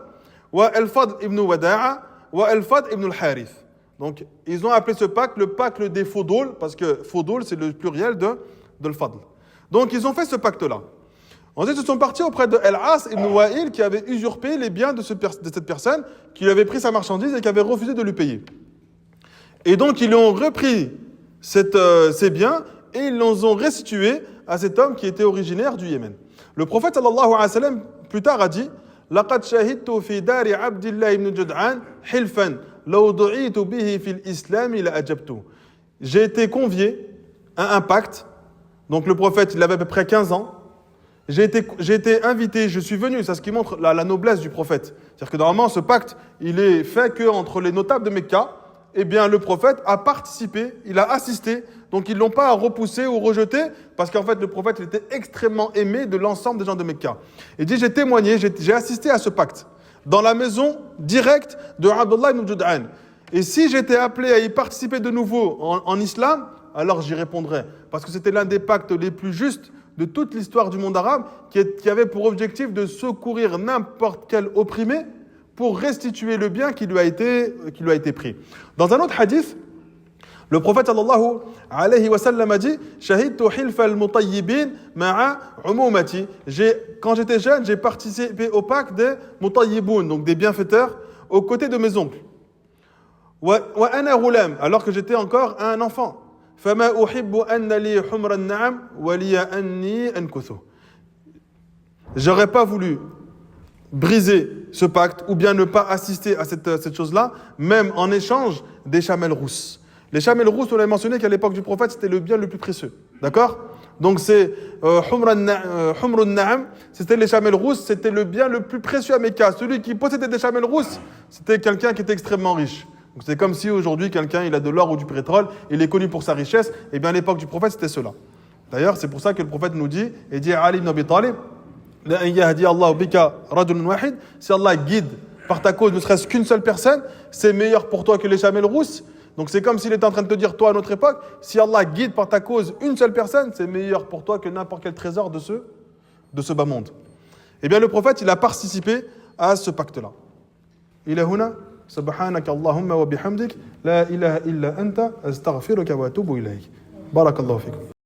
wa Al-Fadl ibn Wada'a, wa Al-Fadl ibn al-Harith. Donc, ils ont appelé ce pacte le pacte des Fudul, parce que Fudul, c'est le pluriel de Al-Fadl. Donc, ils ont fait ce pacte-là. Ensuite, ils sont partis auprès de Al-As ibn Wa'il, qui avait usurpé les biens de cette personne, qui avait pris sa marchandise et qui avait refusé de lui payer. Et donc, ils lui ont repris ces biens et ils les ont restitués à cet homme qui était originaire du Yémen. Le prophète sallallahu alayhi wa sallam, plus tard, a dit لَقَدْ شَهِدْتُ فِي دَارِ عَبْدِ اللَّهِ بْنِ جُدْعَانَ حِلْفًا لَوْ دُعِيتُ بِهِ فِي الْإِسْلَامِ لَأَجَبْتُ. J'ai été convié à un pacte. Donc, le prophète, il avait à peu près 15 ans. J'ai été invité, je suis venu, c'est ce qui montre la noblesse du prophète. C'est-à-dire que normalement, ce pacte, il est fait qu'entre les notables de Mecca eh bien le prophète a participé, il a assisté, donc ils ne l'ont pas repoussé ou rejeté, parce qu'en fait le prophète il était extrêmement aimé de l'ensemble des gens de Mecca. Il dit, j'ai témoigné, j'ai assisté à ce pacte, dans la maison directe de Abdullah ibn Jud'an. Et si j'étais appelé à y participer de nouveau en islam, alors j'y répondrais. Parce que c'était l'un des pactes les plus justes de toute l'histoire du monde arabe, qui avait pour objectif de secourir n'importe quel opprimé pour restituer le bien qui lui a été pris. Dans un autre hadith, le prophète sallallahu alayhi wa sallam a dit « Shahidtu hilfa al-mutayyibin ma'a umumati » Quand j'étais jeune, j'ai participé au pacte des mutayyiboun, donc des bienfaiteurs, aux côtés de mes oncles. Wa ana ghulam, alors que j'étais encore un enfant. Fama uhibbu anna li humra an-na'am wa li anni ankuthu. J'aurais pas voulu briser ce pacte ou bien ne pas assister à cette chose-là, même en échange des chamelles rousses. Les chamelles rousses, on a mentionné qu'à l'époque du prophète, c'était le bien le plus précieux. D'accord ? Donc c'est humrun na'am, c'était les chamelles rousses, c'était le bien le plus précieux à Mecca. Celui qui possédait des chamelles rousses, c'était quelqu'un qui était extrêmement riche. Donc c'est comme si aujourd'hui quelqu'un il a de l'or ou du pétrole, il est connu pour sa richesse, et bien à l'époque du prophète c'était cela. D'ailleurs c'est pour ça que le prophète nous dit, et dit à Ali ibn Abi Talib, si Allah guide par ta cause ne serait-ce qu'une seule personne, c'est meilleur pour toi que les chamelles rousses. Donc c'est comme s'il était en train de te dire, toi à notre époque, si Allah guide par ta cause une seule personne, c'est meilleur pour toi que n'importe quel trésor de ce bas monde. Eh bien le prophète il a participé à ce pacte-là. Il est huna. سبحانك اللهم وبحمدك لا إله إلا أنت أستغفرك وأتوب إليك بارك الله فيكم